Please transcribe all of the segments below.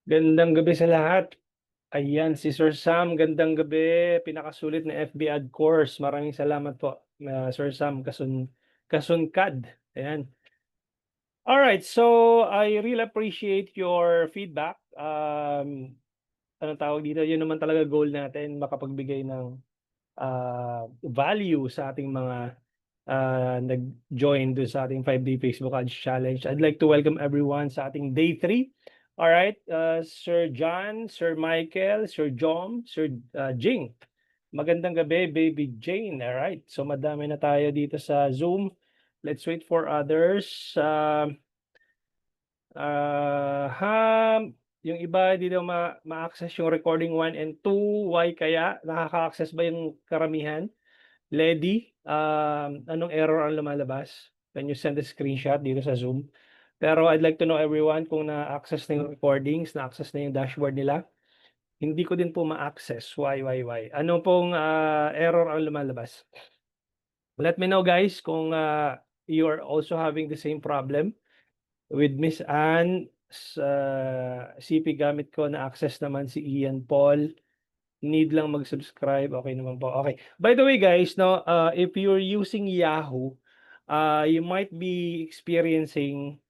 Gandang gabi sa lahat. Ayan, si Sir Sam, gandang gabi. Pinakasulit na FB ad course. Maraming salamat po, Sir Sam Kasunkad. Ayan. All right, so I really appreciate your feedback. Anong tawag dito? Yun naman talaga goal natin, makapagbigay ng value sa ating mga nag-join doon sa ating 5-day Facebook Ads Challenge. I'd like to welcome everyone sa ating day 3. All right, Sir John, Sir Michael, Sir Jom, Sir Jing. Magandang gabi, Baby Jane. All right, so madami na tayo dito sa Zoom. Let's wait for others. Yung iba hindi daw ma-access yung recording 1 and 2. Why kaya? Nakaka-access ba yung karamihan? Lady, anong error ang lumalabas? Can you send a screenshot dito sa Zoom? Pero I'd like to know everyone kung na-access na yung recordings, na-access na yung dashboard nila. Hindi ko din po ma-access. Why? Ano pong error ang lumalabas? Let me know guys kung you are also having the same problem with Miss Anne. Sa CP gamit ko na-access naman si Ian Paul. Need lang mag-subscribe. Okay naman po. Okay. By the way, guys, no, if you're using Yahoo, you might be experiencing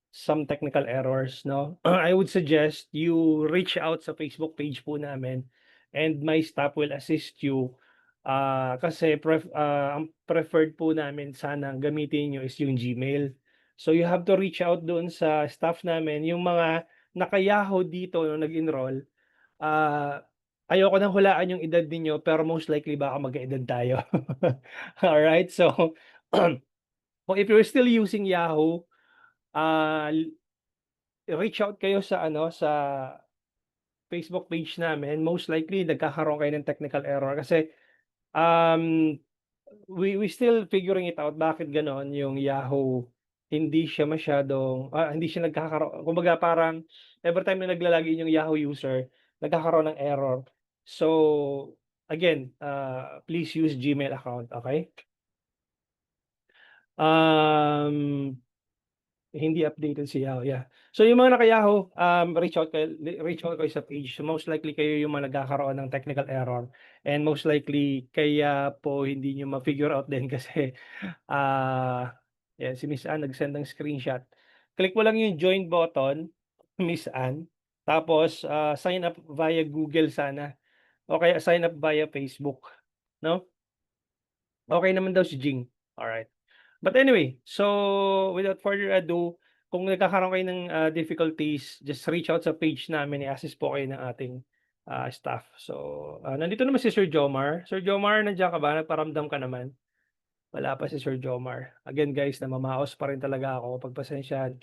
some technical errors, no? I would suggest you reach out sa Facebook page po namin and my staff will assist you. Kasi ang preferred po namin sana gamitin nyo is yung Gmail. So you have to reach out doon sa staff namin. Yung mga naka-Yahoo dito no, nag-enroll, Ah, ayoko nang hulaan yung edad ninyo pero most likely baka magkaedad tayo. Alright, so kung if you're still using Yahoo, ah, reach out kayo sa ano sa Facebook page namin. Most likely nagkakaroon kayo ng technical error kasi um we still figuring it out bakit gano'n yung Yahoo hindi siya nagkakaroon kumbaga parang everytime na nagla-login yung Yahoo user, nagkakaroon ng error. So, again, please use Gmail account, okay? Um, Hindi updated si Yahoo, yeah. So yung mga naka-Yahoo, reach out kayo sa page. So, most likely kayo yung mga nagkakaroon ng technical error and most likely kaya po hindi niyo ma-figure out din kasi yan si Miss Ann nag-send ng screenshot. Click mo lang yung join button, Miss Ann, tapos sign up via Google sana o kaya sign up via Facebook, no? Okay naman daw si Jing. Alright. But anyway, so without further ado, kung nagkakaroon kayo ng difficulties, just reach out sa page namin, i-assist po kayo ng ating staff. So, nandito naman si Sir Jomar. Sir Jomar, nandiyan ka ba? Nagparamdam ka naman. Wala pa si Sir Jomar. Again guys, namamaos pa rin talaga ako. Pagpasensyahan.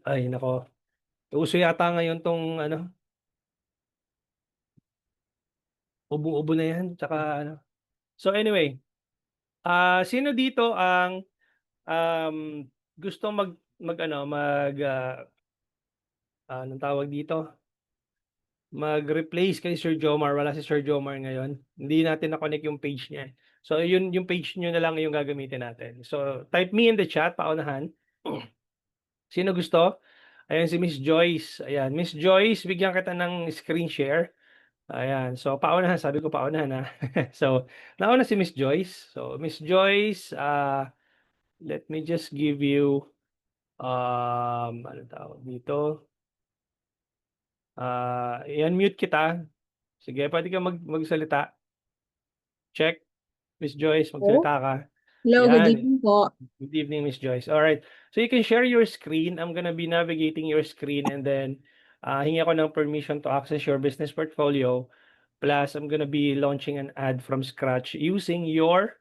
Ay nako. Uso yata ngayon 'tong ano, ubo-ubo na 'yan tsaka ano. So anyway, sino dito ang um, gusto mag-ano, anong tawag dito, mag-replace kay Sir Jomar? Wala si Sir Jomar ngayon. Hindi natin na-connect yung page niya, eh. So yun yung page niyo na lang yung gagamitin natin. So type me in the chat paunahan. Sino gusto? Ayan si Miss Joyce. Ayan, Miss Joyce, bigyan kita ng screen share. Ayan, so paunahan, sabi ko paunahan ha. So, nauna si Miss Joyce. So, Miss Joyce, let me just give you, ano tawag dito? I-unmute kita. Sige, pwede ka magsalita. Check. Miss Joyce, Po. magsalita ka. Hello, good Yan. evening po. Good evening, Miss Joyce. All right. So you can share your screen. I'm gonna be navigating your screen and then hingi ako ng permission to access your business portfolio. Plus, I'm gonna be launching an ad from scratch using your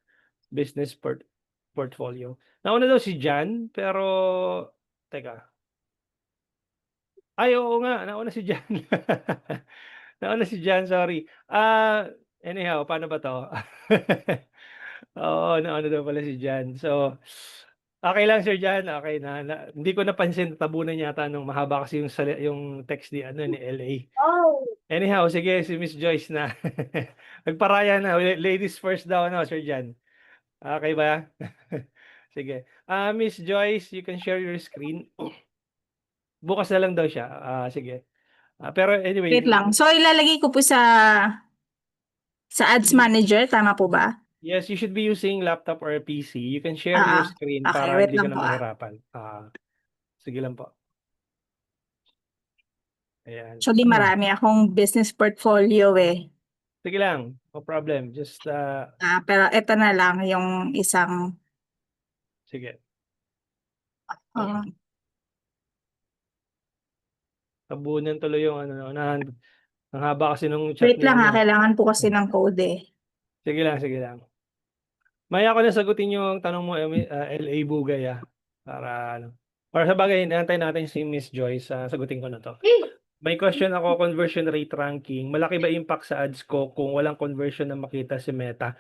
business portfolio. Nauna daw si Jan, pero teka. Ay, oo nga, nauna si Jan. Nauna si Jan, sorry. Anyhow, paano ba 'to? Oo, nauna daw pala si Jan. So, okey lang Sir Jan, okey na hindi ko napansin tabunan yata nung mahaba kasi yung text ni ano, ni LA. Oh. Anyhow, sige si Miss Joyce na. Nagparaya na, ladies first daw ano, Sir Jan. Okey ba? Sige. Miss Joyce, you can share your screen. bukas na lang daw siya. Sige. Pero anyway, Wait lang. So, ilalagay ko po sa Ads Manager. Tama po ba? yes, you should be using laptop or PC. You can share your Ah, screen okay. para Wait hindi ka lang na po ah. mahirapan. Sige lang po. Ayan. Actually, marami akong business portfolio eh. Sige lang, no problem. Just, Pero ito na lang yung isang sige. uh, Tabunan tuloy yung ano, ang haba kasi nung chat wait ni lang ano. kailangan po kasi ng code eh. Sige lang, sige lang. Maya ko na sagutin yung tanong mo, LA Bugay, para ano. Para sa bagay, inaantay natin si Miss Joyce, sagutin ko na to. May question ako, conversion rate ranking. Malaki ba impact sa ads ko kung walang conversion na makita si Meta?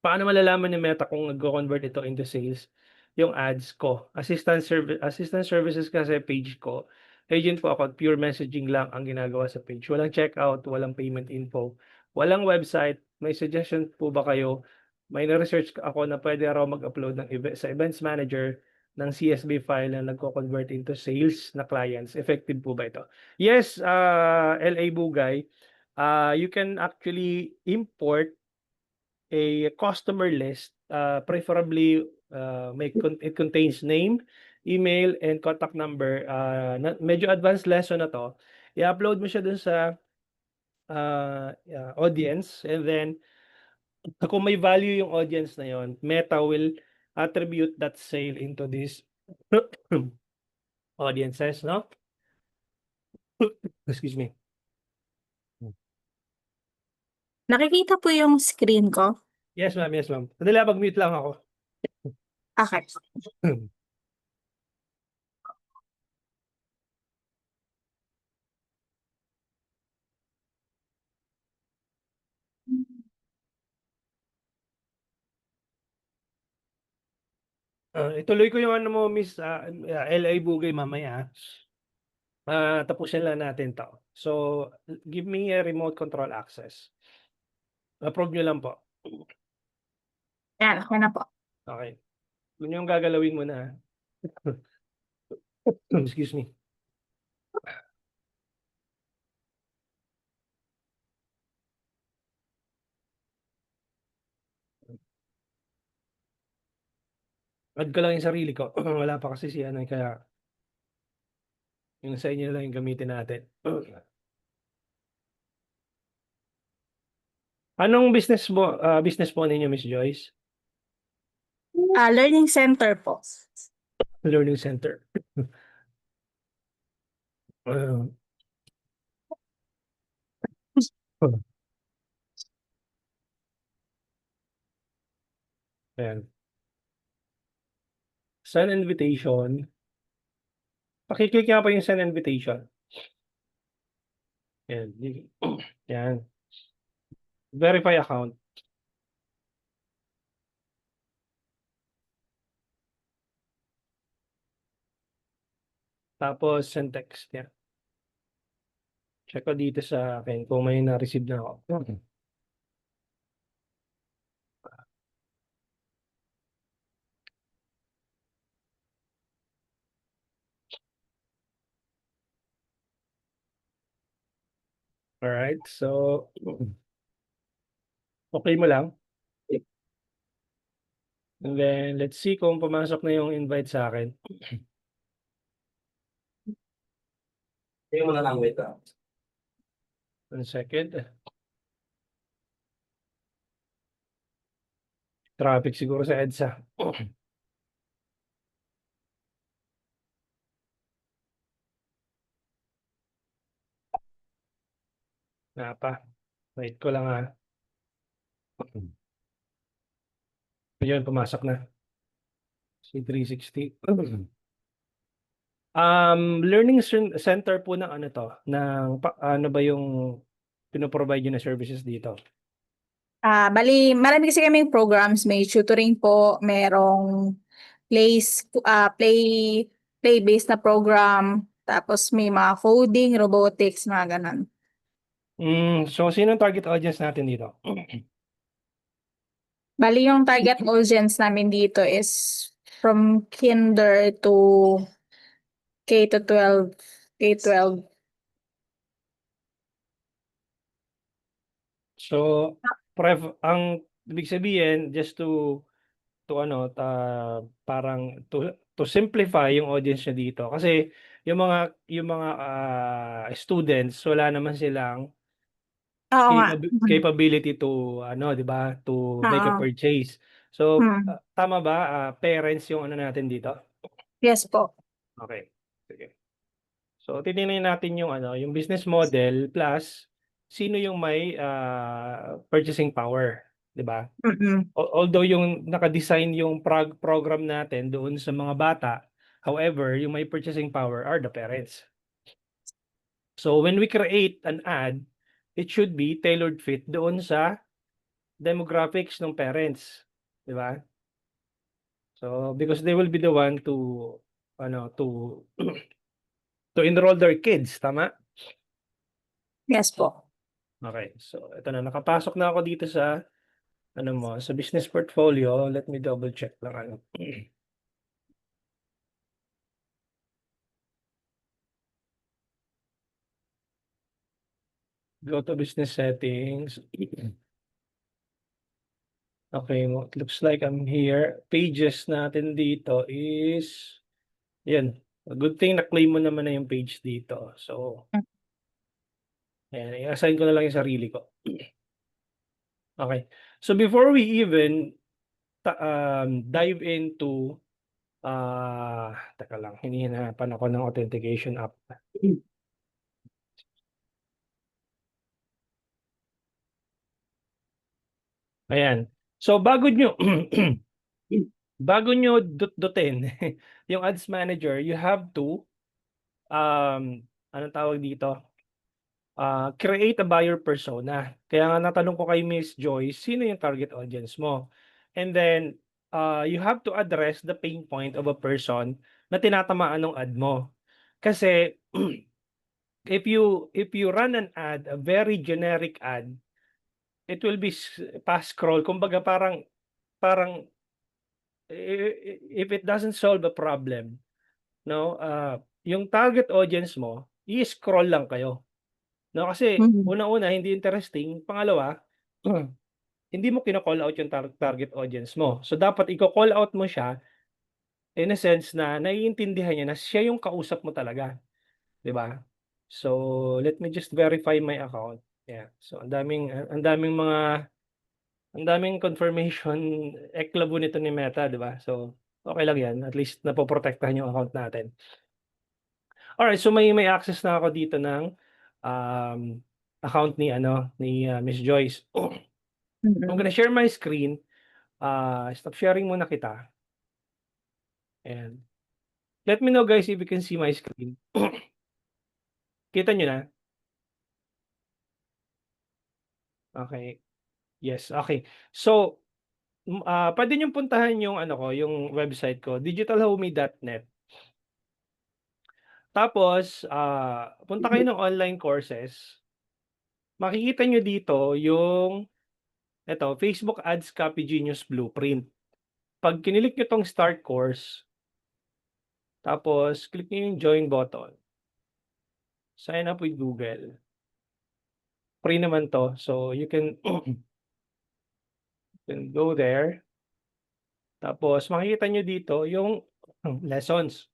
Paano malalaman ni Meta kung nagko-convert ito into sales? Yung ads ko. Assistant services kasi page ko. Agent po ako, pure messaging lang ang ginagawa sa page. Walang checkout, walang payment info, walang website. May suggestion po ba kayo? May na-research ako na pwede raw mag-upload sa events manager ng CSV file na nagko-convert into sales na clients. Effective po ba ito? Yes, LA Bugay. You can actually import a customer list, preferably it contains name, email, and contact number. Medyo advanced lesson na to. I-upload mo siya dun sa audience, and then kung may value yung audience na yon, Meta will attribute that sale into this audiences, no? Excuse me. Nakikita po yung screen ko. Yes, ma'am. Yes, ma'am. Sandali, mag-mute lang ako. Okay. Ituloy ko yung ano mo, Miss LA Bugay, mamaya. Tapusin lang natin to. So, give me a remote control access. Approve nyo lang po. Yan, okay na po. Okay. Yun yung gagalawin mo na. Excuse me. Add ko lang yung sarili ko. Wala pa kasi si ano, kaya yung sa inyo lang yung gamitin natin. Anong business po ninyo, Miss Joyce? Learning center po. Learning center. Ayan. Send invitation. Pakiclick nga po yung send invitation. Ayan. Yan. Verify account. Tapos send text. Yan. Check ko dito sa akin kung may na-receive na ako. Alright, so okay mo lang. And then let's see kung pumasok na yung invite sa akin. Tingnan mo na lang, wait lang. 1 second. Traffic siguro sa EDSA. Napa. Wait ko lang ha. Ayun, pumasok na. Si 360. Learning center po ng ano to, ng ano ba yung pinoprovide nyo na services dito? Bali, marami kasi kaming programs. May tutoring po, merong play-based na program, tapos may mga coding, robotics, mga ganun. So sino ang target audience natin dito? Bali, yung target audience namin dito is from kinder to K to 12. K-12. So, ang ibig sabihin, just to ano, parang to simplify yung audience niya dito. Kasi yung mga students, wala naman silang Oo nga. capability to ano, 'di ba, to make a Oo. purchase. So, Hmm. tama ba, parents yung ano natin dito? Yes po. Okay, sige. So, titingnan natin yung ano, yung business model plus sino yung may purchasing power, 'di ba? Mm-mm. Although yung naka-design yung program natin doon sa mga bata, however, yung may purchasing power are the parents. So, when we create an ad, it should be tailored fit doon sa demographics ng parents, 'di ba? So, because they will be the one to ano, to enroll their kids, tama? Yes po. Okay. So, ito na, nakapasok na ako dito sa ano mo, sa business portfolio. Let me double check lang ano. Go to business settings. Okay, it looks like I'm here. Pages natin dito is, yan. Good thing na-claim mo naman na yung page dito. So, ayan, i-assign ko na lang yung sarili ko. Okay. So, before we even dive into, teka lang, hinihinapan ako ng authentication app. Ayan. So, bago nyo dut-dutin yung ads manager, you have to, anong tawag dito? Create a buyer persona. Kaya nga natanong ko kay Miss Joyce, sino yung target audience mo? And then, you have to address the pain point of a person na tinatamaan ng ad mo. Kasi, if you run an ad, a very generic ad, it will be fast scroll. Kumbaga parang if it doesn't solve a problem, no, yung target audience mo, i-scroll lang kayo. No, kasi Mm. una-una hindi interesting, pangalawa, hindi mo kino-call out yung target audience mo. So dapat iko-call out mo siya in a sense na naiintindihan niya na siya yung kausap mo talaga, 'di ba? So let me just verify my account. Yeah. So ang daming confirmation eklabo nito ni Meta, 'di ba? So okay lang 'yan, at least napoprotektahan yung account natin. Alright, so may access na ako dito ng um, account ni ano ni Miss Joyce. I'm Mm. gonna share my screen. Stop sharing muna kita. And let me know guys if you can see my screen. Kita nyo na? Okay. Yes, okay. So, pwede niyong puntahan yung ano ko, yung website ko, digitalhomey.net. Tapos, punta kayo ng online courses. Makikita nyo dito yung Facebook Ads Copy Genius Blueprint. Pag kinilik nyo tong start course, tapos click nyo yung join button. Sign up with Google. Free naman to. So you can go there. Tapos makikita nyo dito yung lessons.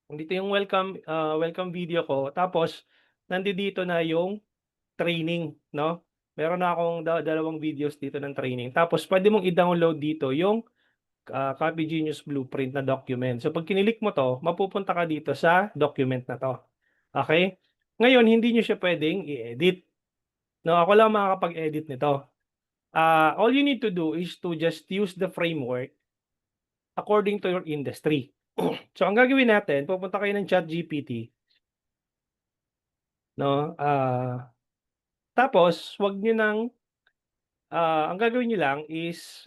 Dito yung welcome video ko. Tapos nandito na yung training, no? Meron na akong dalawang videos dito ng training. Tapos pwede mong i-download dito yung Copy Genius Blueprint na document. So pag kinilik mo to, mapupunta ka dito sa document na to. Okay? Ngayon, hindi nyo siya pwedeng i-edit. No, ako lang makakapag-edit nito. All you need to do is to just use the framework according to your industry. So ang gagawin natin, pupunta kayo ng ChatGPT, no? Tapos wag niyo nang ang gagawin niyo lang is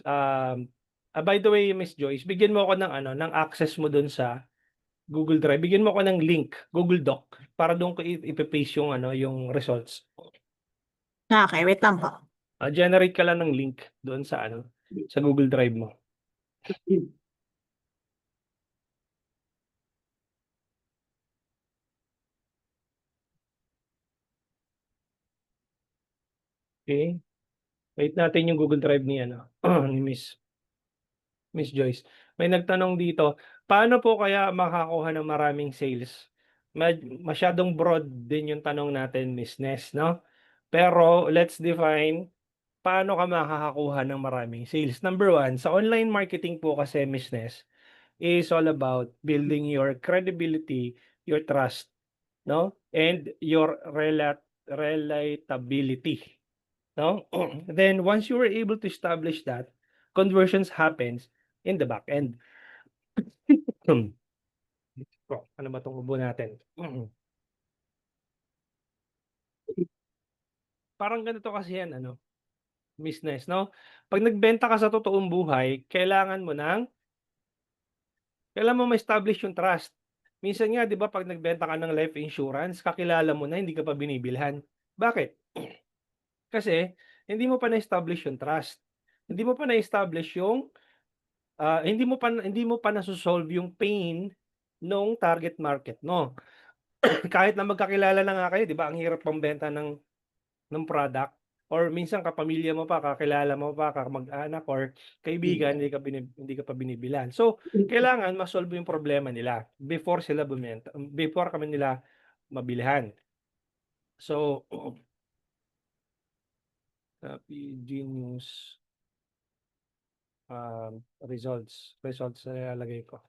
by the way, Miss Joyce, bigyan mo ako ng ano, ng access mo doon sa Google Drive. Bigyan mo ako ng link, Google Doc, para doon ko ipe-paste yung ano, yung results. Okay, wait lang po. Generate ka lang ng link doon sa ano, sa Google Drive mo. Okay. Wait natin yung Google Drive ni ano, ni Miss Joyce. May nagtanong dito, paano po kaya makakuha ng maraming sales? Masyadong broad din yung tanong natin, Miss Ness, no? Pero let's define paano ka makakakuha ng maraming sales. Number one, sa online marketing po kasi, Miss Ness, is all about building your credibility, your trust, no? And your relatability, no? Then once you were able to establish that, conversions happens in the back end. Ano ba itong ubo natin? Parang ganito kasi yan, ano, business, no? Pag nagbenta ka sa totoong buhay, kailangan mo ma-establish yung trust. Minsan nga, di ba, pag nagbenta ka ng life insurance, kakilala mo na, hindi ka pa binibilhan. Bakit? Kasi, hindi mo pa na-establish yung trust. Hindi mo pa na-establish yung, hindi mo pa na-solve yung pain nung target market mo. Kahit na magkakilala na nga kayo, di ba, ang hirap pambenta ng product, or minsan kapamilya mo pa, kakilala mo pa, kamag-anak or kaibigan, hindi ka pa binibilhan. So, kailangan ma-solve yung problema nila before sila bumenta, before kami nila mabilihan. So, Genius results na ilalagay ko.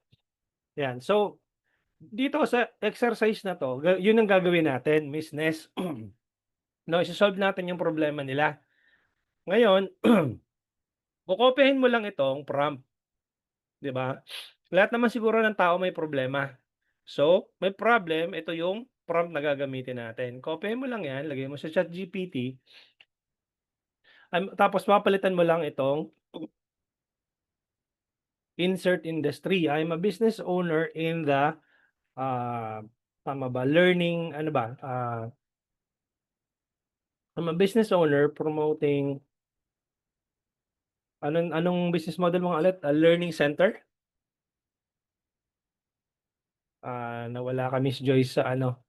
Yan. So, dito sa exercise na to, yun ang gagawin natin, Miss Ness. No, isa-solve natin yung problema nila. Ngayon, kukopyahin mo lang itong prompt, 'di ba? Lahat naman siguro ng tao may problema. So, may problem, ito yung prompt na gagamitin natin. Kopyahin mo lang 'yan, lagay mo sa ChatGPT. Tapos papalitan mo lang itong insert industry. I'm a business owner in the tama ba? Learning, ano ba? I'm a business owner promoting anong business model mo nga ulit? Learning center? Nawala ka, Miss Joyce, sa ano.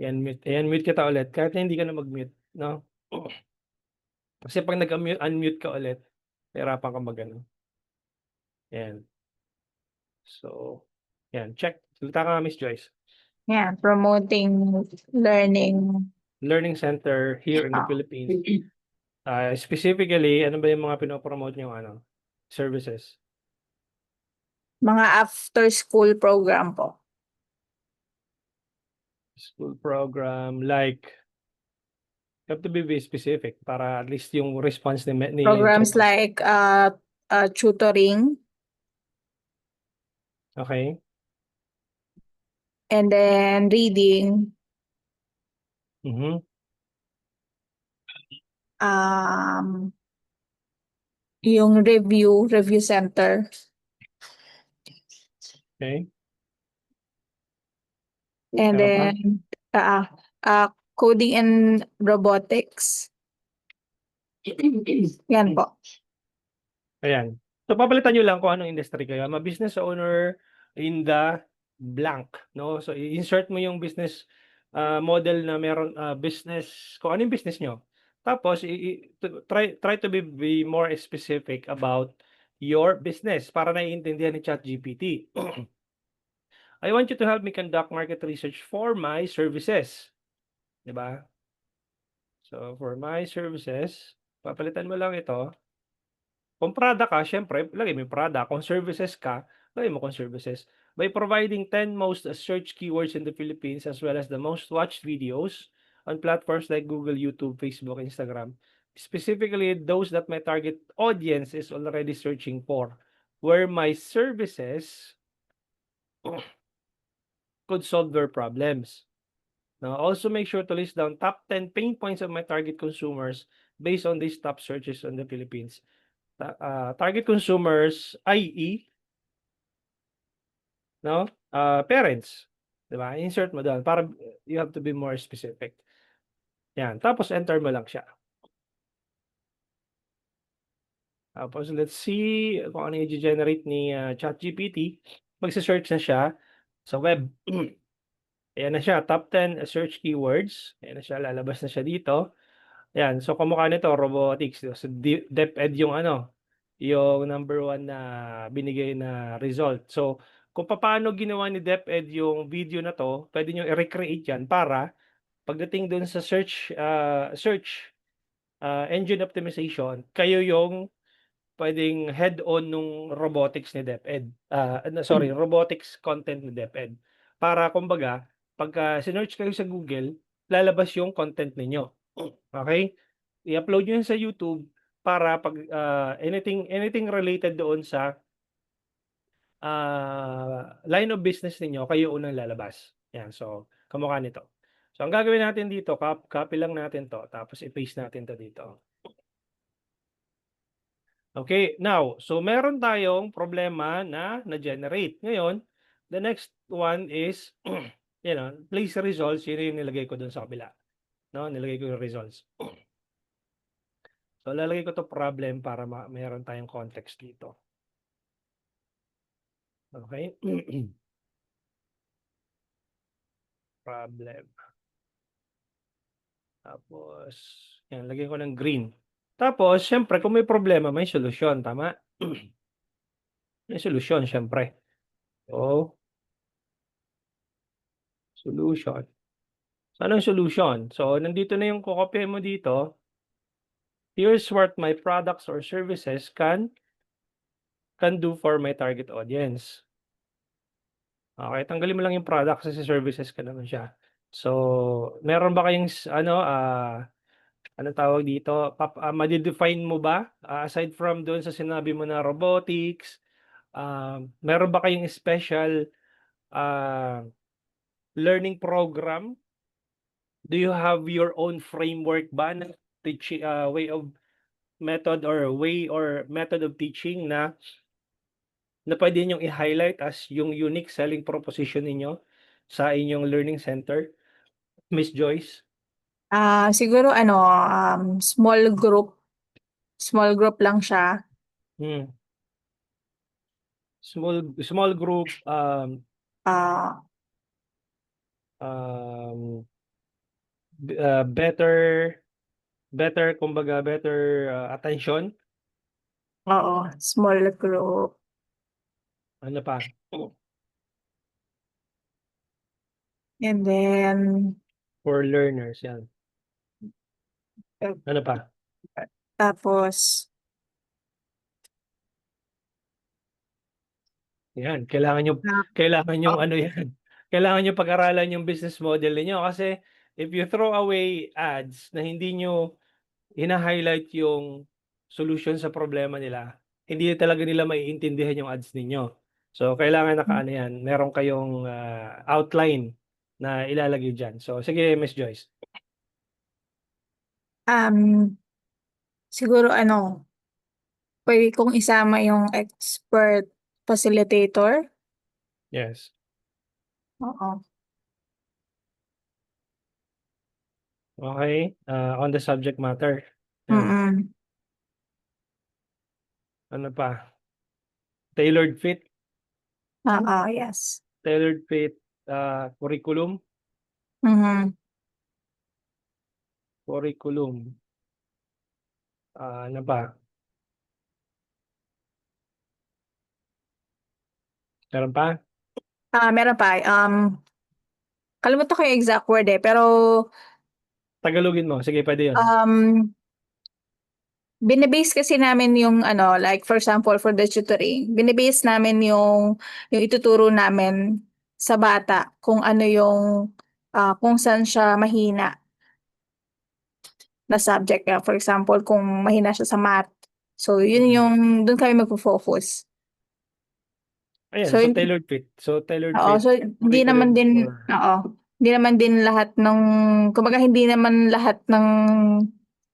Yan, mute kita ulit. Kahit na hindi ka na mag-mute, no? Kasi pag nag-unmute ka ulit, hirapan ka mag-ano. Yan. So, yan. Check. Salita ka, Miss Joyce. Yeah, promoting learning. Learning center here in the Philippines. Specifically, ano ba yung mga pinopromote nyo, ano? Services? Mga after-school program po. School program, like, you have to be very specific para at least yung response ni Programs like tutoring Okay. and then reading, Mhm. yung review center, Okay. and Meron pa? then coding and robotics. Yan po. Ayan. So, papalitan nyo lang kung anong industry kayo. I'm a business owner in the blank, no? So, i-insert mo yung business model na meron business, kung ano yung business nyo. Tapos, try to be more specific about your business para naiintindihan ni ChatGPT. I want you to help me conduct market research for my services. Diba? So, for my services, papalitan mo lang ito. Kung product ka, syempre, lagay mo yung product. Kung services ka, lagay mo kung services. By providing 10 most search keywords in the Philippines as well as the most watched videos on platforms like Google, YouTube, Facebook, Instagram, specifically those that my target audience is already searching for, where my services could solve their problems. Now, also make sure to list down top 10 pain points of my target consumers based on these top searches on the Philippines. Target consumers, i.e., no? Parents, 'di ba? Insert mo doon para you have to be more specific. Yan, tapos enter mo lang siya. Tapos let's see kung ano yung generate ni ChatGPT. Magse-search na siya sa web. Ayan na siya, top 10 search keywords. Ayan na siya, lalabas na siya dito. Yan, so kamukha nito robotics. So DepEd yung ano, yung number 1 na binigay na result. So kung paano ginawa ni DepEd yung video na 'to, puwede niyong i-recreate yan para pagdating dun sa search engine optimization, kayo yung puwedeng head-on nung robotics ni DepEd. Robotics content ni DepEd. Para kumbaga pagka sinearch kayo sa Google, lalabas yung content ninyo. Okey? I-upload niyo yun sa YouTube para 'pag, anything related doon sa, line of business ninyo, kayo unang lalabas. Yan, so kamukha nito. So ang gagawin natin dito, copy lang natin 'to tapos i-paste natin 'to dito. Okay, now, so meron tayong problema na na-generate. Ngayon, the next one is, place results, yun yung nilagay ko dun sa kabila. No, nilagay ko yung results. So lalagay ko 'to problem para meron tayong context dito. Okay? Problem. Tapos, yan, lagyan ko ng green. Tapos, siyempre, kung may problema, may solusyon, tama? May solusyon, siyempre. So, solution. So, ano yung solution? So, nandito na yung kokopyahin mo dito. Here's what my products or services can do for my target audience. Okay, tanggalin mo lang yung products kasi services ka naman siya. So, meron ba kayong anong tawag dito, made-define mo ba, aside from doon sa sinabi mo na robotics, meron ba kayong special, learning program? Do you have your own framework ba na way or method of teaching na puwede niyong i-highlight as yung unique selling proposition ninyo sa inyong learning center, Miss Joyce? Siguro ano, small group lang siya. Hmm. Small group, Ah, better attention, oo, small group. ano pa? And then, For learners, yan. Ano pa? tapos, Yan, kailangan niyo oh, ano yan, kailangan niyo pag-aralan yung business model ninyo kasi if you throw away ads na hindi niyo hina-highlight yung solution sa problema nila, hindi talaga nila maiintindihan yung ads ninyo. So, kailangan nakaano yan, meron kayong, outline na ilalagay diyan. So, sige Miss Joyce. um, siguro ano, pwede kong isama yung expert facilitator. Yes. Oo. Okay, on the subject matter. Yan. Mm. Ano pa? Tailored fit, Oo, yes. curriculum, Mhm. Ano pa? Meron pa? Meron pa, kalimutan ko yung exact word pero, Tagalogin mo, sige puwede yun. bine-base kasi namin yung ano, like for example, for the tutoring, bine-base namin yung ituturo namin sa bata kung ano yung, kung saan siya mahina na subject. For example, kung mahina siya sa math, so yun yung dun kami magfo-focus. Ayan, So so hindi tailored oo, fit so hindi naman curriculum din for oo, hindi naman din lahat ng kumbaga hindi naman lahat ng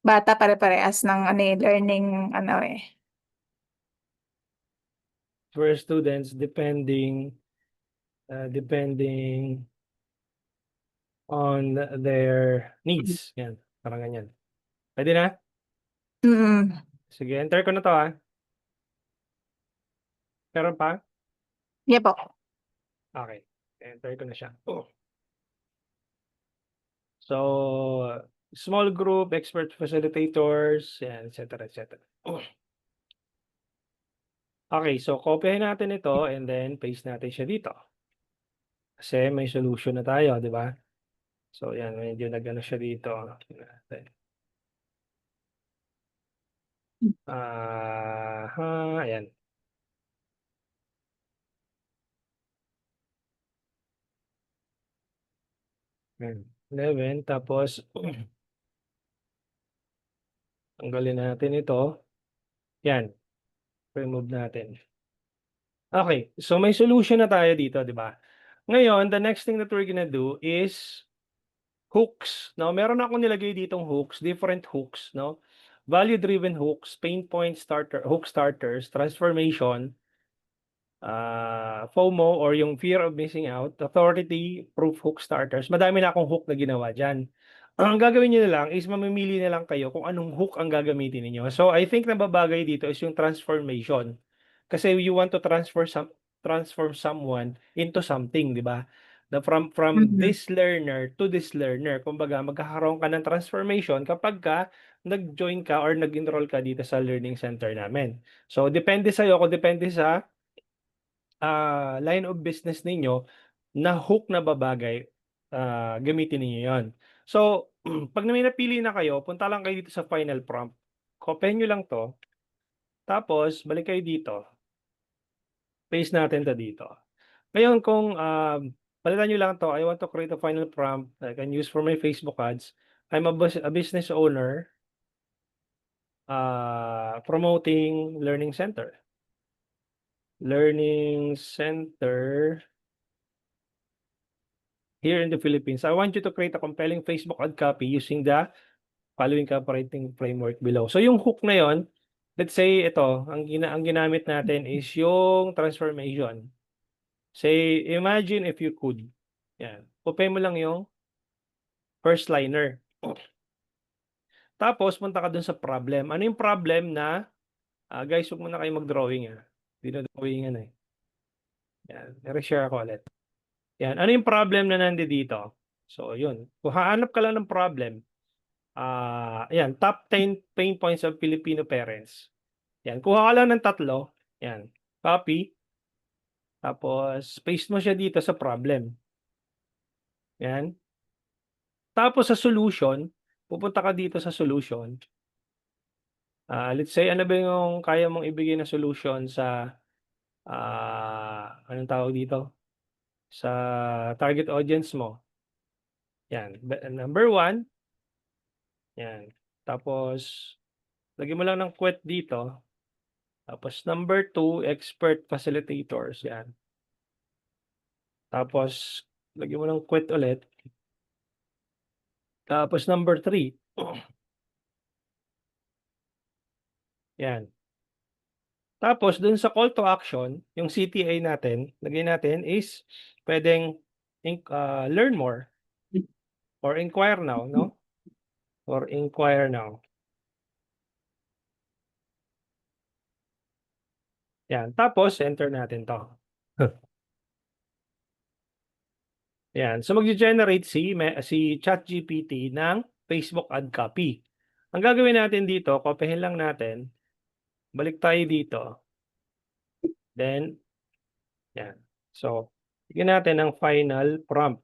bata pare-parehas ng ano, learning ano, students depending on their needs, yan, parang ganyan. Puwede na? Mm. Sige, enter ko na 'to, Meron pa? Yeah po. Okay, enter ko na siya. So, small group, expert facilitators, yan, et cetera, et cetera. Okay, so kopyahin natin ito and then paste natin siya dito. Kasi may solution na tayo, di ba? So yan, medyo nag-ano siya dito. Ayan. Yan. 11, tapos tanggalin natin ito. Yan, remove natin. Okay, so may solution na tayo dito, di ba? Ngayon, the next thing that we're gonna do is hooks. Now, meron ako nilagay ditong hooks, different hooks, no? Value-driven hooks, pain point starter, hook starters, transformation, FOMO or yung fear of missing out, authority, proof hook starters. Madami na akong hook na ginawa dyan. Ang gagawin niyo na lang is mamimili na lang kayo kung anong hook ang gagamitin niyo. So, I think na babagay dito is yung transformation. Kasi you want to transform someone into something, di ba? From Mhm. this learner to this learner. Kumbaga, magkakaroon ka ng transformation kapag ka nag-join ka or nag-enroll ka dito sa learning center namin. So, depende sa'yo kung depende sa line of business ninyo na hook na babagay, gamitin ninyo yon. So, pag may napili na kayo, punta lang kayo dito sa final prompt. Kopyahin nyo lang to. Tapos, balik kayo dito. Paste natin to dito. Ngayon, kung palitan nyo lang to, I want to create a final prompt that I can use for my Facebook ads. I'm a business owner promoting learning center. Learning center here in the Philippines. I want you to create a compelling Facebook ad copy using the following copywriting framework below. So yung hook na yon, let's say ito, ang ginamit natin is yung transformation. Say, imagine if you could. Yan. Copy mo lang yung first liner. Tapos, punta ka dun sa problem. Ano yung problem na, guys, huwag muna kayo mag-drawing. Hindi na drawing yan eh. Yan. I-share ako ulit. Yan. Ano yung problem na nandito dito? So, yun. Kung hahanap ka lang ng problem, ayan, top 10 pain points of Filipino parents. Yan, kuha ka lang ng tatlo. Yan, copy. Tapos, paste mo siya dito sa problem. Yan. Tapos sa solution, pupunta ka dito sa solution. Let's say, ano ba yung kaya mong ibigay na solution sa, anong tawag dito? Sa target audience mo. Yan, number 1. Yan. Tapos, lagyan mo lang ng quote dito. Tapos number 2, expert facilitators. Yan. Tapos, lagyan mo ng quote ulit. Tapos number 3. Yan. Tapos, dun sa call to action, yung CTA natin, lagyan natin is pwedeng learn more or inquire now, no? Or inquire now. Yan. Tapos, enter natin to. Yan. So, mag-generate si ChatGPT ng Facebook ad copy. Ang gagawin natin dito, kopyahin lang natin. Balik tayo dito. Then, yan. So, bigyan natin ang final prompt.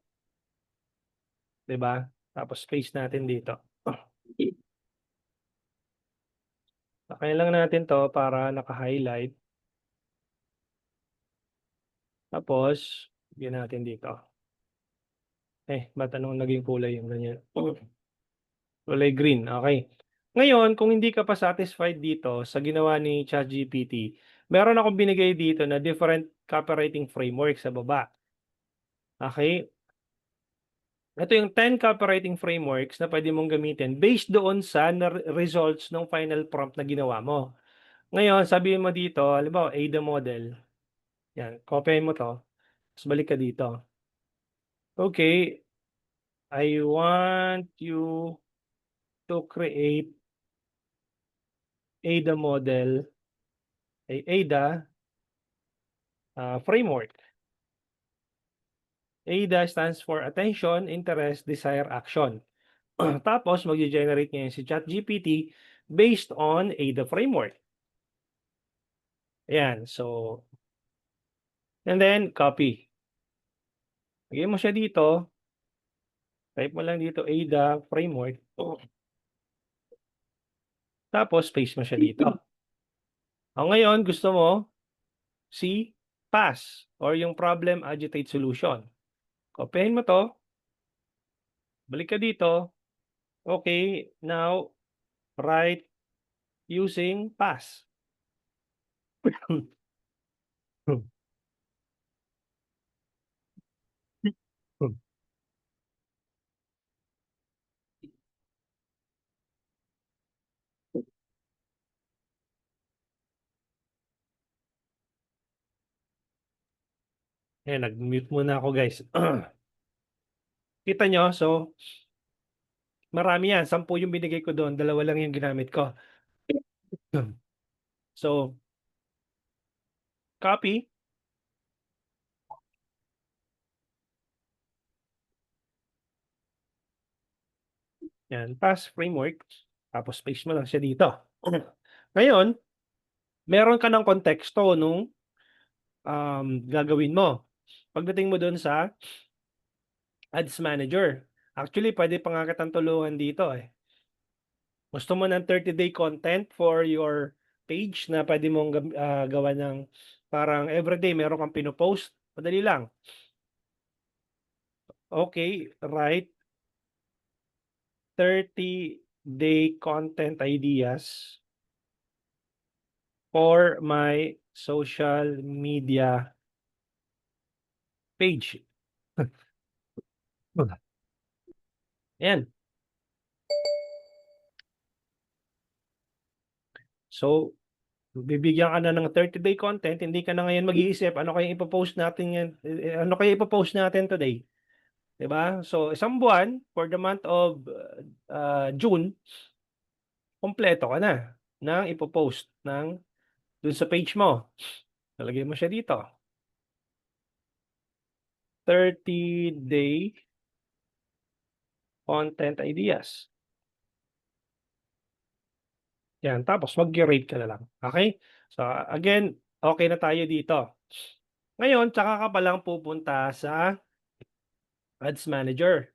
'Di ba? Tapos paste natin dito. Lakayin lang natin 'to para naka-highlight. Tapos, bigyan natin dito. Ba't anong naging kulay yung ganyan? Kulay green, okay. Ngayon, kung hindi ka pa satisfied dito sa ginawa ni ChatGPT, meron akong binigay dito na different copywriting framework sa baba. Okay? Ito yung 10 copywriting frameworks na pwede mong gamitin based doon sa results ng final prompt na ginawa mo. Ngayon, sabihin mo dito, halimbawa, AIDA model. Yan, copy mo to. Tapos balik ka dito. Okay, I want you to create AIDA model, AIDA framework. AIDA stands for Attention, Interest, Desire, Action. Tapos magge-generate ngayon si ChatGPT based on ADA framework. Ayan, so and then copy. Lagay mo siya dito, type mo lang dito ADA framework. Tapos paste mo siya dito. O ngayon gusto mo si PASS or yung Problem Agitate Solution. Kopyahin mo 'to. Balik ka dito. Okay, now write using PASS. Ayan, nag-mute muna ako guys. Kita nyo, so marami yan. 10 yung binigay ko doon, 2 lang yung ginamit ko. So, copy. Yan, pass framework. Tapos paste mo lang siya dito. Ngayon, meron ka ng konteksto nung gagawin mo. Pagdating mo doon sa Ads Manager. Actually, pwede pa nga kitang tulungan dito eh. Gusto mo ng 30-day content for your page na pwede mong gawa ng parang everyday meron kang pinopost. Madali lang. Okay, write 30-day content ideas for my social media page. Ayan. So, bibigyan ka na ng 30-day content, hindi ka na ngayon mag-iisip, ano kaya ipopost natin yan, ano kaya ipopost natin today? Diba? So, isang buwan, for the month of June, kompleto ka na ng ipopost ng dun sa page mo. Nalagay mo siya dito. 30-day content ideas. Yan, tapos mag-rate ka na lang. Okay? So, again, okay na tayo dito. Ngayon, tsaka ka palang pupunta sa Ads Manager.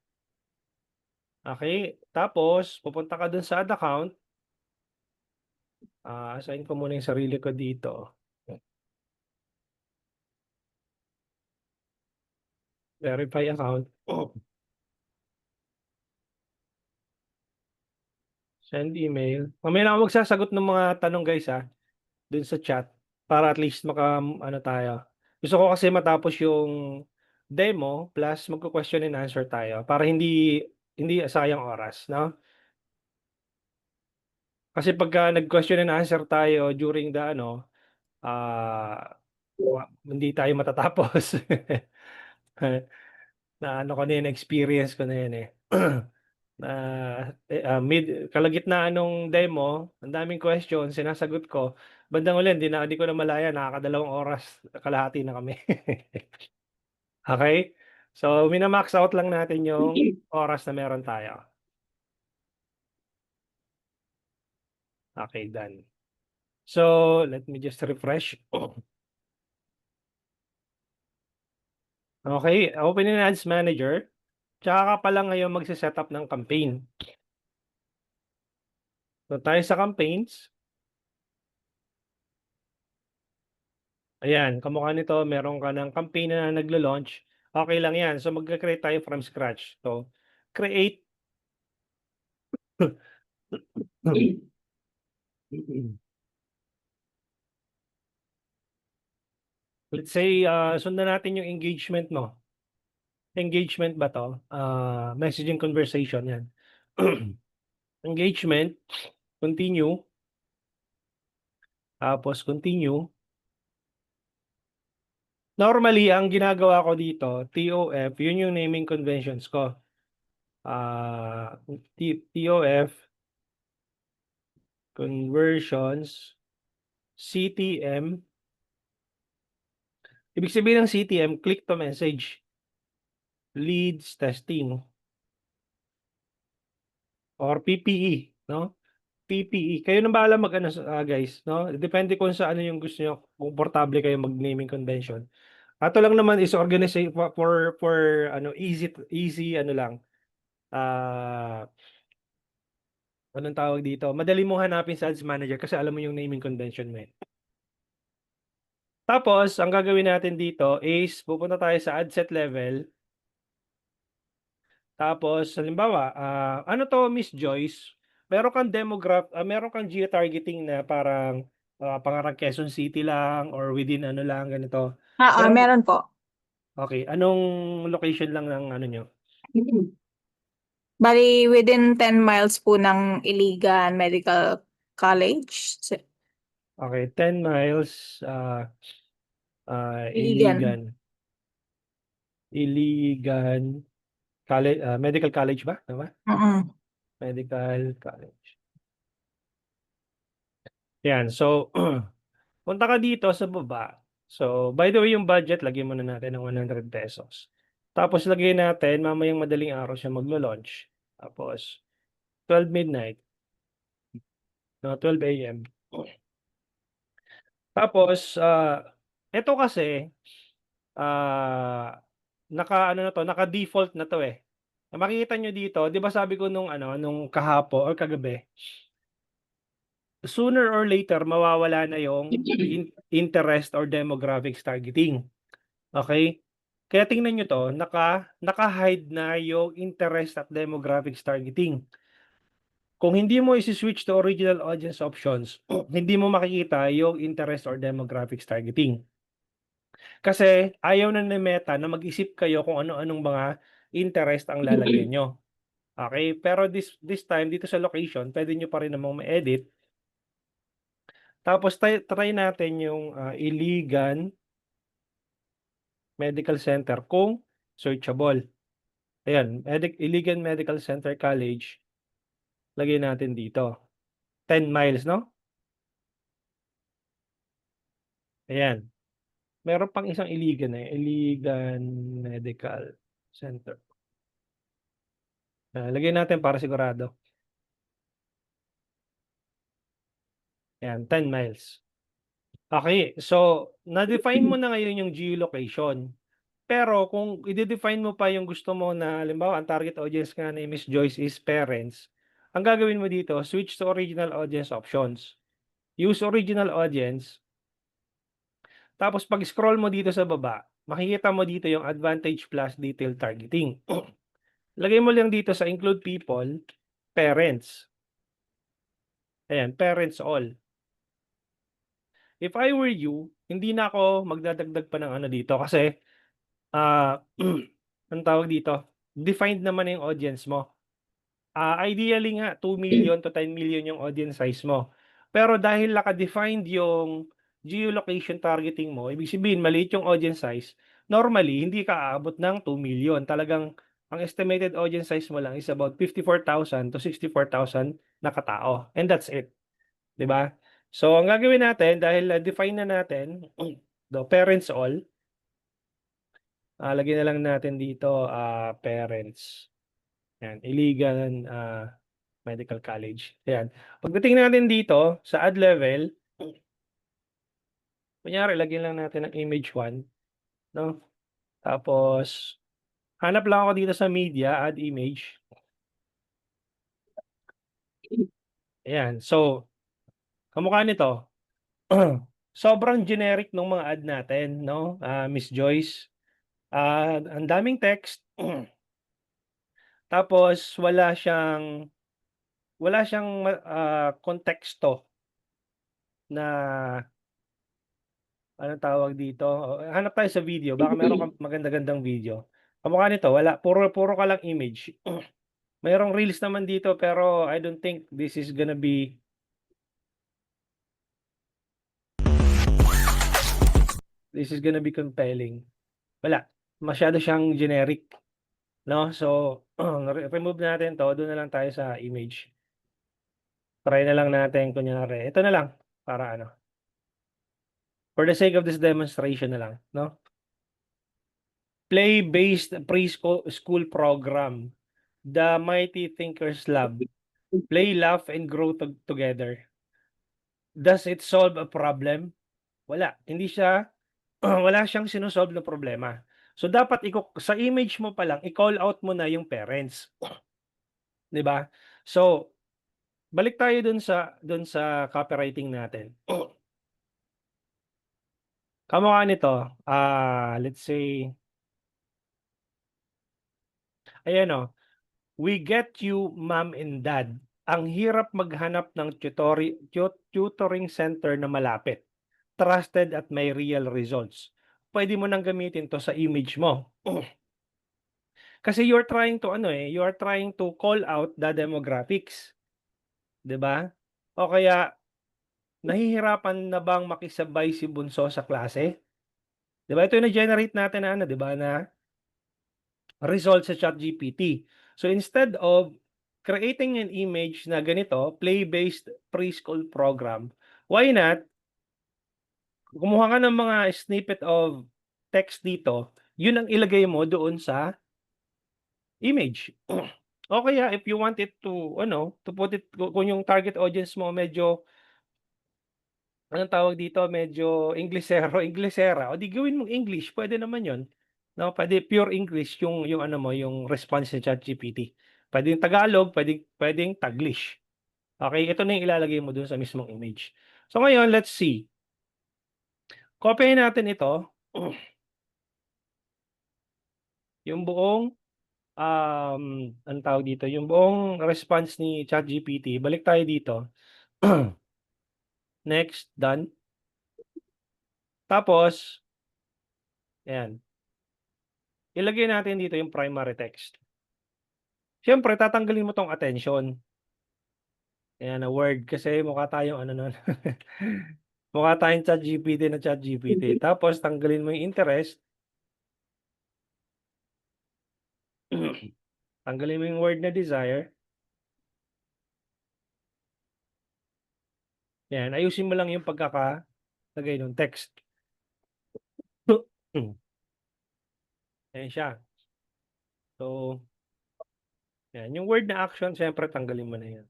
Okay? Tapos, pupunta ka dun sa ad account. Assign ko muna yung sarili ko dito. Verify account. Send email. Mamaya na ako magsasagot ng mga tanong guys dun sa chat para at least ano tayo. Gusto ko kasi matapos yung demo plus magko-question and answer tayo para hindi sayang oras, no? Kasi pagka nag-question and answer tayo during the hindi tayo matatapos. Na ano ko na yun, experience ko na yun eh. Na kalagitnaan nung demo, ang daming question, sinasagot ko. Bandang uli, hindi ko na malaya, nakakadalawang oras, kalahati na kami. Okay? So, mina-max out lang natin yung oras na meron tayo. Okay, done. So, let me just refresh. Okay, open in Ads Manager. Tsaka ka pa lang ngayon magse-setup ng campaign. So, tayo sa campaigns. Ayan, kamukha nito, meron ka ng campaign na naglo-launch. Okay lang yan. So, mag-create tayo from scratch. So, create. Let's say, sundan natin yung engagement mo. Engagement ba to? Messaging conversation yan. Engagement, continue. Tapos continue. Normally, ang ginagawa ko dito, TOF, yun yung naming conventions ko. TOF, conversions, CTM. Ibig sabihin ng CTM, click to message. Leads testing. or PPE, no? PPE. Kayo na bahala mag-ano, guys, no? Depende kung sa ano yung gusto niyo, komportable kayo mag-naming convention. Ato lang naman is organize for ano easy ano lang. Ah, anong tawag dito? Madali mo hanapin sa ads manager kasi alam mo yung naming convention mo. Tapos, ang gagawin natin dito is pupunta tayo sa ad set level. Tapos, halimbawa, ano to, Miss Joyce? Meron kang geotargeting na parang pangarang Quezon City lang or within ano lang, ganito. Meron po. Okay, anong location lang ng ano nyo? Bali, within 10 miles po ng Iligan Medical College. Okay, 10 miles, Iligan. Iligan College, Medical College ba? Tama? Medical College. Yan, so, punta ka dito sa baba. So, by the way, yung budget, lagyan muna natin ng 100 pesos. Tapos, lagyan natin, mamayang madaling araw siya maglo-launch. Tapos, 12 midnight. No, 12 a.m. Tapos, ito kasi, ano na to, naka-default na to eh. Makikita nyo dito, di ba sabi ko nung kahapo or kagabi, sooner or later, mawawala na yung interest or demographics targeting. Okay? Kaya tingnan nyo to, naka-hide na yung interest at demographics targeting. Kung hindi mo isi-switch to original audience options, hindi mo makikita yung interest or demographics targeting. Kasi ayaw na ni Meta na mag-isip kayo kung ano-anong mga interest ang lalagyan nyo. Okay? Pero this time, dito sa location, pwede nyo pa rin namang ma-edit. Tapos try natin yung Iligan Medical Center kung searchable. Ayan, Iligan Medical Center College. Lagay natin dito. 10 miles, no? Ayan. Meron pang isang Iligan eh. Iligan Medical Center. Lagay natin para sigurado. Ayan, 10 miles. Okay, so na-define mo na ngayon yung geolocation. Pero kung i-define mo pa yung gusto mo na, halimbawa, ang target audience nga ni Miss Joyce is parents, ang gagawin mo dito, switch to original audience options. Use original audience. Tapos pag-scroll mo dito sa baba, makikita mo dito yung Advantage Plus Detailed Targeting. Lagay mo lang dito sa include people, parents. Ayan, parents all. If I were you, hindi na ako magdadagdag pa ng ano dito kasi ang tawag dito, defined naman yung audience mo. Ideally nga 2 million to 10 million yung audience size mo. Pero dahil naka-defined yung geolocation targeting mo, ibig sabihin maliit yung audience size, normally hindi ka aabot ng 2 million. Talagang ang estimated audience size mo lang is about 54,000 to 64,000 na katao. And that's it. 'Di ba? So ang gagawin natin dahil define na natin the parents all, lagyan na lang natin dito parents. Yan, Iligan Medical College. Ayan. Pagdating natin dito sa ad level, kunyari lagyan lang natin ng image 1, no? Tapos hanap lang ako dito sa media, add image. Ayan. So, kamukha nito. Sobrang generic ng mga ad natin, no? Miss Joyce. Ang daming text. Tapos wala siyang konteksto na anong tawag dito? Hanap tayo sa video, baka meron kang maganda-gandang video. Kamukha nito, wala, puro ka lang image. Mayroong reels naman dito pero I don't think this is gonna be compelling. Wala, masyado siyang generic, no? So, remove natin 'to, doon na lang tayo sa image. Try na lang natin kunyari, ito na lang para ano. For the sake of this demonstration na lang, no? Play-based preschool program, The Mighty Thinkers Lab. Play, laugh, and grow together. Does it solve a problem? Wala. Hindi siya, wala siyang sinosolve na problema. So, dapat sa image mo pa lang, i-call out mo na yung parents. 'Di ba? So, balik tayo dun sa copywriting natin. Kamukha nito, let's say, ayan o, we get you, mom and dad. Ang hirap maghanap ng tutoring center na malapit. Trusted at may real results. Pwede mo nang gamitin to sa image mo. Kasi you're trying to call out the demographics. 'Di ba? O kaya, nahihirapan na bang makisabay si bunso sa klase? 'Di ba? Ito yung na-generate natin na 'di ba, na result sa ChatGPT. So instead of creating an image na ganito, play-based preschool program, why not kumuha ka ng mga snippet of text dito, yun ang ilagay mo doon sa image. O kaya if you want it to put it kung yung target audience mo medyo, anong tawag dito, medyo Inglesera, o di gawin mong English, pwede naman yun. No, pwede pure English yung ano mo, yung response sa ChatGPT. Pwedeng Tagalog, pwedeng Taglish. Okay, ito na yung ilalagay mo dun sa mismong image. So ngayon, let's see. Copyin natin ito. Yung buong anong tawag dito, yung buong response ni ChatGPT. Balik tayo dito. Next, done. Tapos, ayan. Ilagay natin dito yung primary text. Siyempre, tatanggalin mo tong attention. Ayan, na word. Kasi mukha tayong ano nun. Mukha tayong ChatGPT. Tapos, tanggalin mo yung interest. Tanggalin mo yung word na desire. Ayan, ayusin mo lang yung pagkakalagay ng text. Ayan siya. So, yan. Yung word na action, siyempre tanggalin mo na yan.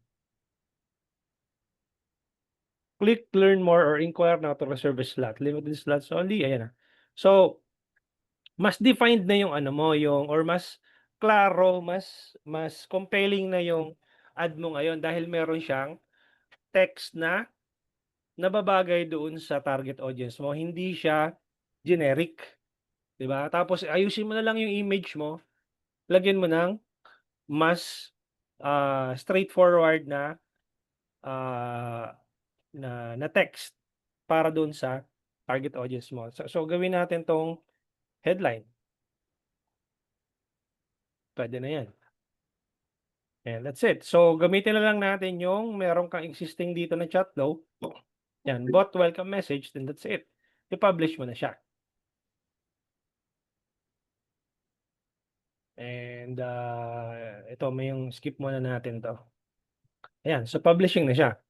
Click learn more or inquire now to reserve a slot. Limited slots only. Ayan na. So, mas defined na yung ano mo, or mas klaro, mas compelling na yung ad mo ngayon dahil meron siyang text na nababagay doon sa target audience mo. Hindi siya generic. 'Di ba? Tapos ayusin mo na lang yung image mo. Lagyan mo ng mas straightforward na na text para doon sa target audience mo. So gawin natin tong headline. Pwede na yan. And that's it. So gamitin na lang natin yung meron kang existing dito na chat flow. Yan, bot welcome message, then that's it. I-publish mo na siya. And ito, may yung skip muna natin to. Ayan, so publishing na siya.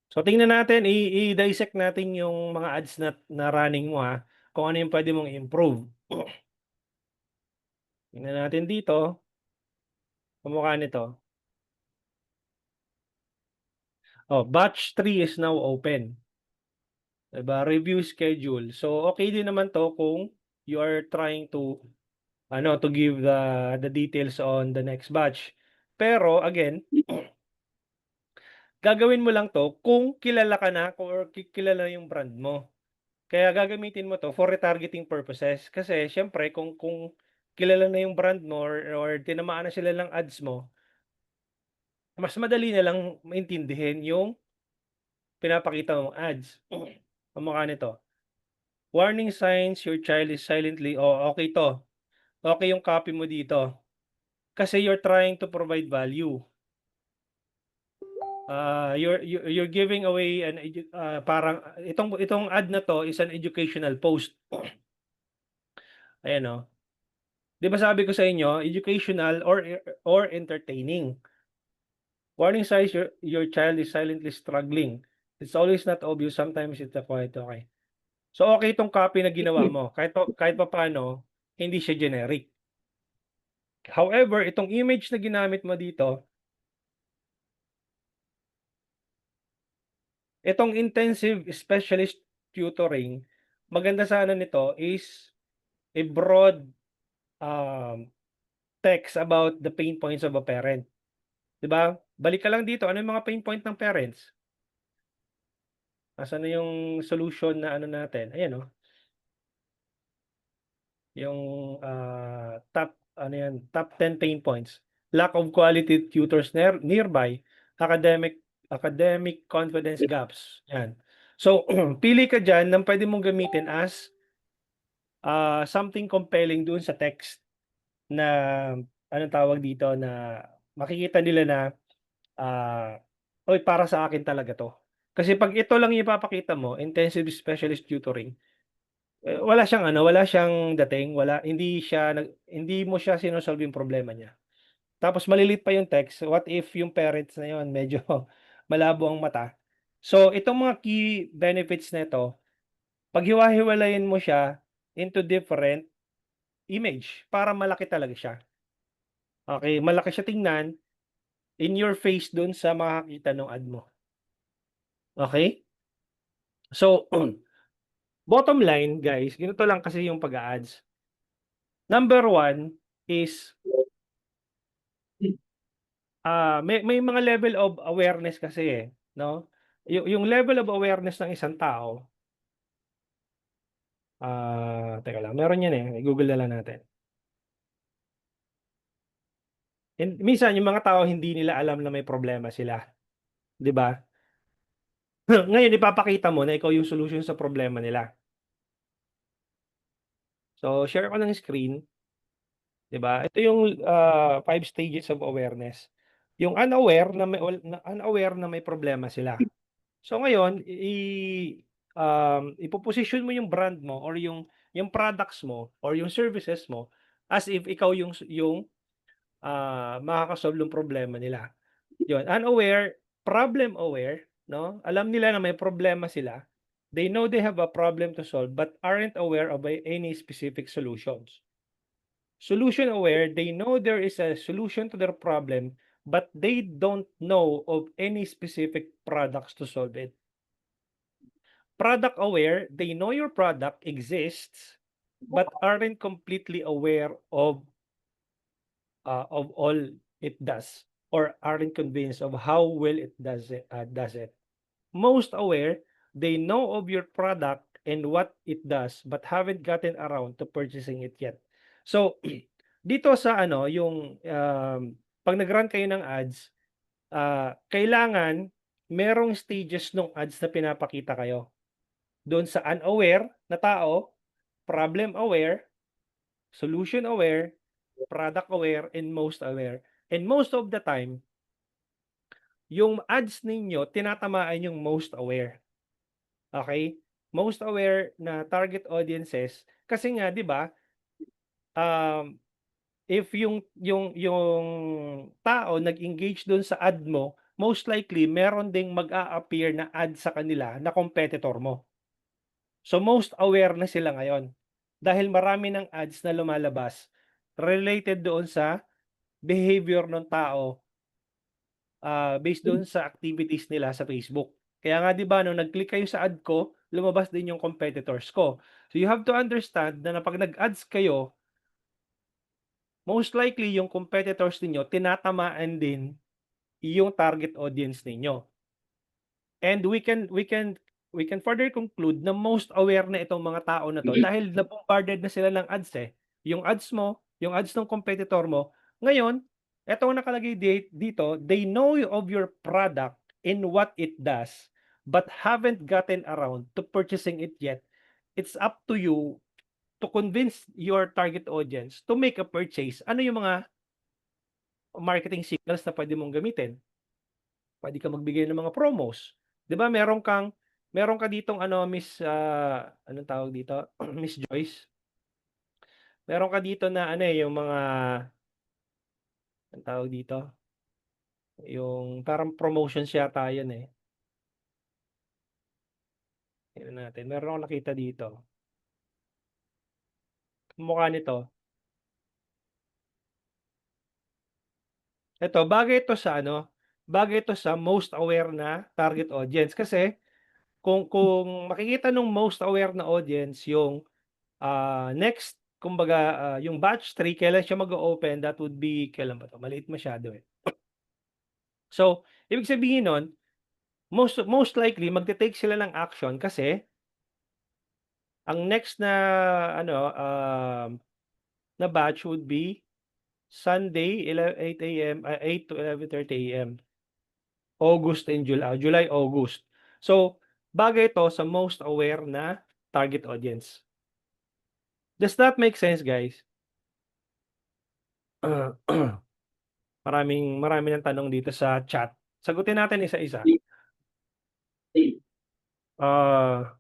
So tingnan natin, i-dissect natin yung mga ads na running mo kung ano yung pwede mong improve. Tingnan natin dito. Kumukha nito. Oh, batch 3 is now open. Diba? Review schedule. So okay din naman to kung you are trying to give the details on the next batch. Pero again, gagawin mo lang to kung kilala ka na or kilala yung brand mo. Kaya gagamitin mo to for retargeting purposes. Kasi syempre kung kilala na yung brand mo or tinamaan na sila ng ads mo, mas madali na lang maintindihin yung pinapakita mong ads. Kamukha nito. Warning signs your child is silently, okay to. Okay yung copy mo dito. Kasi you're trying to provide value. You're giving away parang itong ad na to is an educational post. Ayan o. 'Di ba sabi ko sa inyo, educational or entertaining. Warning signs your child is silently struggling. It's always not obvious, sometimes it's a quiet, okay. So okay itong copy na ginawa mo. Kahit papaano, hindi siya generic. However, itong image na ginamit mo dito, Itong intensive specialist tutoring, maganda sa ano nito is a broad text about the pain points of a parent. 'Di ba? Balik ka lang dito, ano yung mga pain point ng parents? Nasaan na yung solution na ano natin? Ayan, oh. Yung top ano yan, top 10 pain points. Lack of quality tutors nearby, academic confidence gaps. Yan. So, pili ka diyan ng pwede mong gamitin as something compelling dun sa text na anong tawag dito na makikita nila na oy, para sa akin talaga 'to. Kasi 'pag ito lang yung ipapakita mo, intensive specialist tutoring, wala siyang dating, hindi mo siya sino-solve yung problema niya. Tapos malilit pa yung text, what if yung parents na yun medyo malabo ang mata. So, itong mga key benefits nito, paghiwa-hiwalayin mo siya into different image para malaki talaga siya. Okay, malaki siya tingnan, in your face dun sa makakita nung ad mo. Okay? So, bottom line guys, ganito lang kasi yung pag-a-ads. Number 1 is may mga level of awareness kasi, no? Yung level of awareness ng isang tao, teka lang, meron yan, i-Google na lang natin. Minsan yung mga tao hindi nila alam na may problema sila, 'di ba? Ngayon ipapakita mo na ikaw yung solution sa problema nila. So, share ko ng screen, 'di ba? Ito yung 5 stages of awareness. Yung unaware na may problema sila. So ngayon, ipoposisyon mo yung brand mo or yung products mo or yung services mo as if ikaw yung makakasolve ng problema nila. Yun, unaware, problem aware, no? Alam nila na may problema sila. They know they have a problem to solve but aren't aware of any specific solutions. Solution aware, they know there is a solution to their problem but they don't know of any specific products to solve it. Product aware, they know your product exists but aren't completely aware of all it does or aren't convinced of how well it does it. Most aware, they know of your product and what it does but haven't gotten around to purchasing it yet. So, dito sa ano, yung pag nag-run kayo ng ads, kailangan merong stages ng ads na pinapakita kayo. Doon sa unaware na tao, problem aware, solution aware, product aware, and most aware. And most of the time, yung ads ninyo, tinatamaan yung most aware. Okay? Most aware na target audiences. Kasi nga, di ba, if yung tao nag-engage doon sa ad mo, most likely, meron ding mag-a-appear na ad sa kanila na competitor mo. So most aware na sila ngayon dahil marami ng ads na lumalabas related doon sa behavior ng tao based doon sa activities nila sa Facebook. Kaya nga 'di ba nung nag-click kayo sa ad ko, lumabas din yung competitors ko. So you have to understand na pag nag-ads kayo, most likely yung competitors ninyo tinatamaan din yung target audience ninyo. And we can further conclude na most aware na itong mga tao na 'to dahil na-bombarded na sila ng ads, Yung ads mo, yung ads ng competitor mo. Ngayon, etong nakalagay dito, they know of your product and what it does, but haven't gotten around to purchasing it yet. It's up to you to convince your target audience to make a purchase. Ano yung mga marketing signals na pwede mong gamitin? Pwede ka magbigay ng mga promos. 'Di ba meron ka ditong ano Miss, anong tawag dito? Miss Joyce. Meron ka dito na ano, yung mga anong tawag dito? Yung parang promotions yata yun, Tingnan natin, meron akong nakita dito. Mukha nito. Bagay ito sa ano, bagay ito sa most aware na target audience kasi kung makikita nung most aware na audience yung next, kumbaga, yung batch 3, kailan siya mag-o-open, that would be, kailan ba 'to? Maliit masyado, eh. So, ibig sabihin nun, most likely magte-take sila ng action kasi ang next na ano, na batch would be Sunday, 8 AM, 8 to 11:30 AM. August and July, August. So, bagay ito sa most aware na target audience. Does that make sense, guys? Marami ng tanong dito sa chat. Sagutin natin isa-isa. Ah,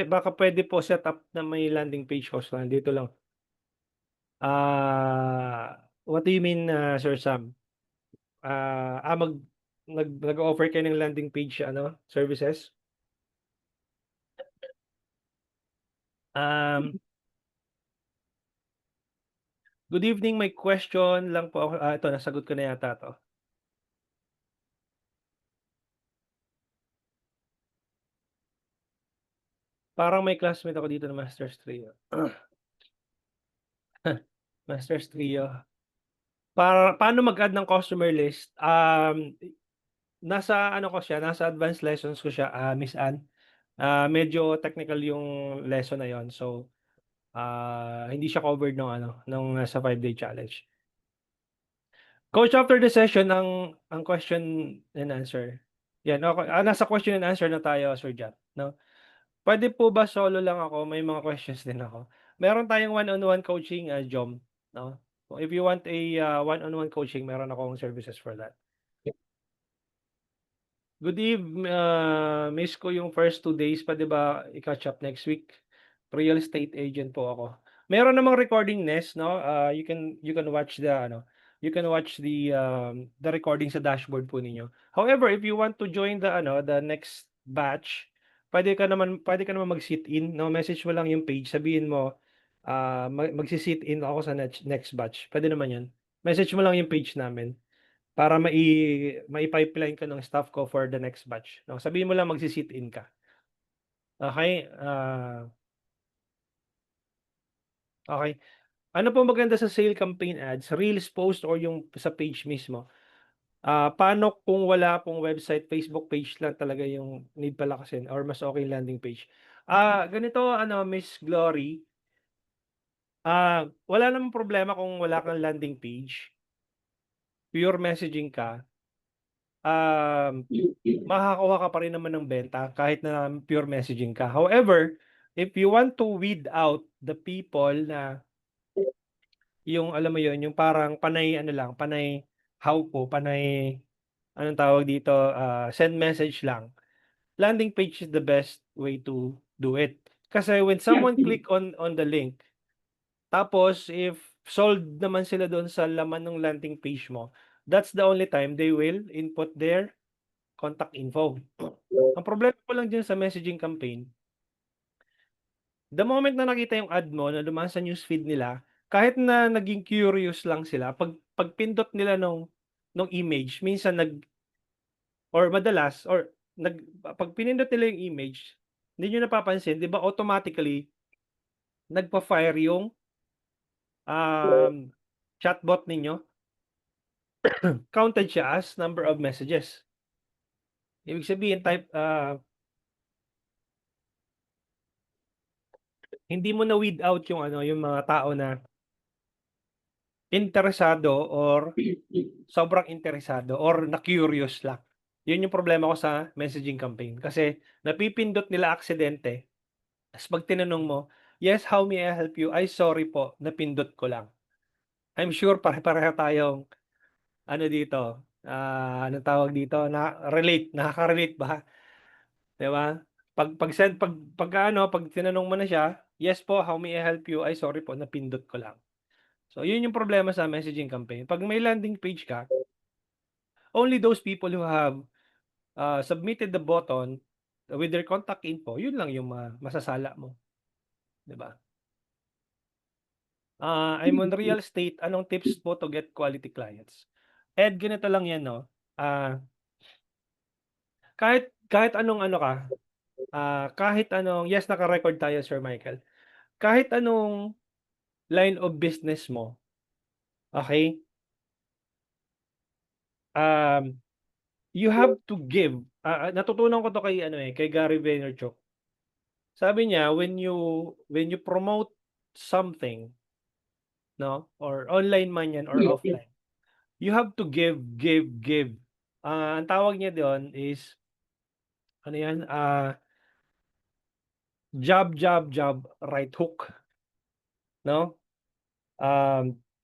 baka pwede po set up na may landing page host lang dito lang. What do you mean, Sir Sam? Ah, ah, mag nag-o-offer kayo ng landing page ano, services? Good evening, may question lang po ako. Ito, nasagot ko na yata 'to. Parang may classmate ako dito na Masters Trio. Masters Trio. Paano mag-add ng customer list? Nasa ano ko siya, nasa advanced lessons ko siya, Miss Ann. Medyo technical yung lesson na yon. So, hindi siya covered nung ano, nung nasa 5-day challenge. Coach, after the session, ang question and answer. Yan, okay. Nasa question and answer na tayo, Sir Jat, no? Pwede po ba solo lang ako? May mga questions din ako. Meron tayong one-on-one coaching, Jom, no? If you want a one-on-one coaching, meron akong services for that. Good eve, miss ko yung first 2 days, pwede ba i-catch up next week? Real estate agent po ako. Meron namang recording, Ness, no? You can watch the recording sa dashboard po ninyo. However, if you want to join the next batch, pwede ka naman mag-sit in, no? Message mo lang yung page, sabihin mo, magsi-sit in ako sa next batch. Pwede naman 'yun. Message mo lang yung page namin para mai-pipeline ka ng staff ko for the next batch, no? Sabihin mo lang magsi-sit in ka. Okay, okay. Ano po maganda sa sale campaign ads, reels post or yung sa page mismo? Paano kung wala pong website, Facebook page lang talaga yung need palakasin or mas okay landing page? Ganito Miss Glory, wala namang problema kung wala kang landing page, pure messaging ka, makakakuha ka pa rin naman ng benta kahit na pure messaging ka. However, if you want to weed out the people na yung alam mo yun, yung parang panay ano lang, panay hauko, panay anong tawag dito, send message lang. Landing page is the best way to do it. Kasi when someone click on the link, tapos if sold naman sila doon sa laman ng landing page mo, that's the only time they will input their contact info. Ang problema ko lang diyan sa messaging campaign, the moment na nakita yung ad mo na dumaan sa newsfeed nila, kahit na naging curious lang sila, pag pindot nila nung image, minsan or madalas or pag pinindot nila yung image, hindi niyo napapansin, 'di ba automatically nagpa-fire yung chatbot ninyo, counted siya as number of messages. Ibig sabihin hindi mo na weed out yung yung mga tao na interesado or sobrang interesado or na-curious lang. Yun yung problema ko sa messaging campaign kasi napipindot nila aksidente, ta's 'pag tinanong mo, "Yes, how may I help you?" "Ay sorry po, napindot ko lang." I'm sure pare-pareho tayong dito, anong tawag dito, nakaka-relate ba, 'di ba? Pag tinanong mo na siya, "Yes po, how may I help you?" "Ay sorry po, napindot ko lang." So yun yung problema sa messaging campaign. 'Pag may landing page ka, only those people who have submitted the button with their contact info, yun lang yung masasala mo, 'di ba? I'm on real estate, anong tips mo to get quality clients? Ed, ganito lang 'yan 'no, kahit kahit anong ano ka, kahit anong yes, naka-record tayo Sir Michael. Kahit anong line of business mo, okey, um, you have to give, natutunan ko 'to kay ano, kay Gary Vaynerchuk. Sabi niya when you promote something 'no, or online man 'yan or offline, you have to give, give, give. Ang tawag niya do'n is ano 'yan, jab, jab, jab, right hook, 'no?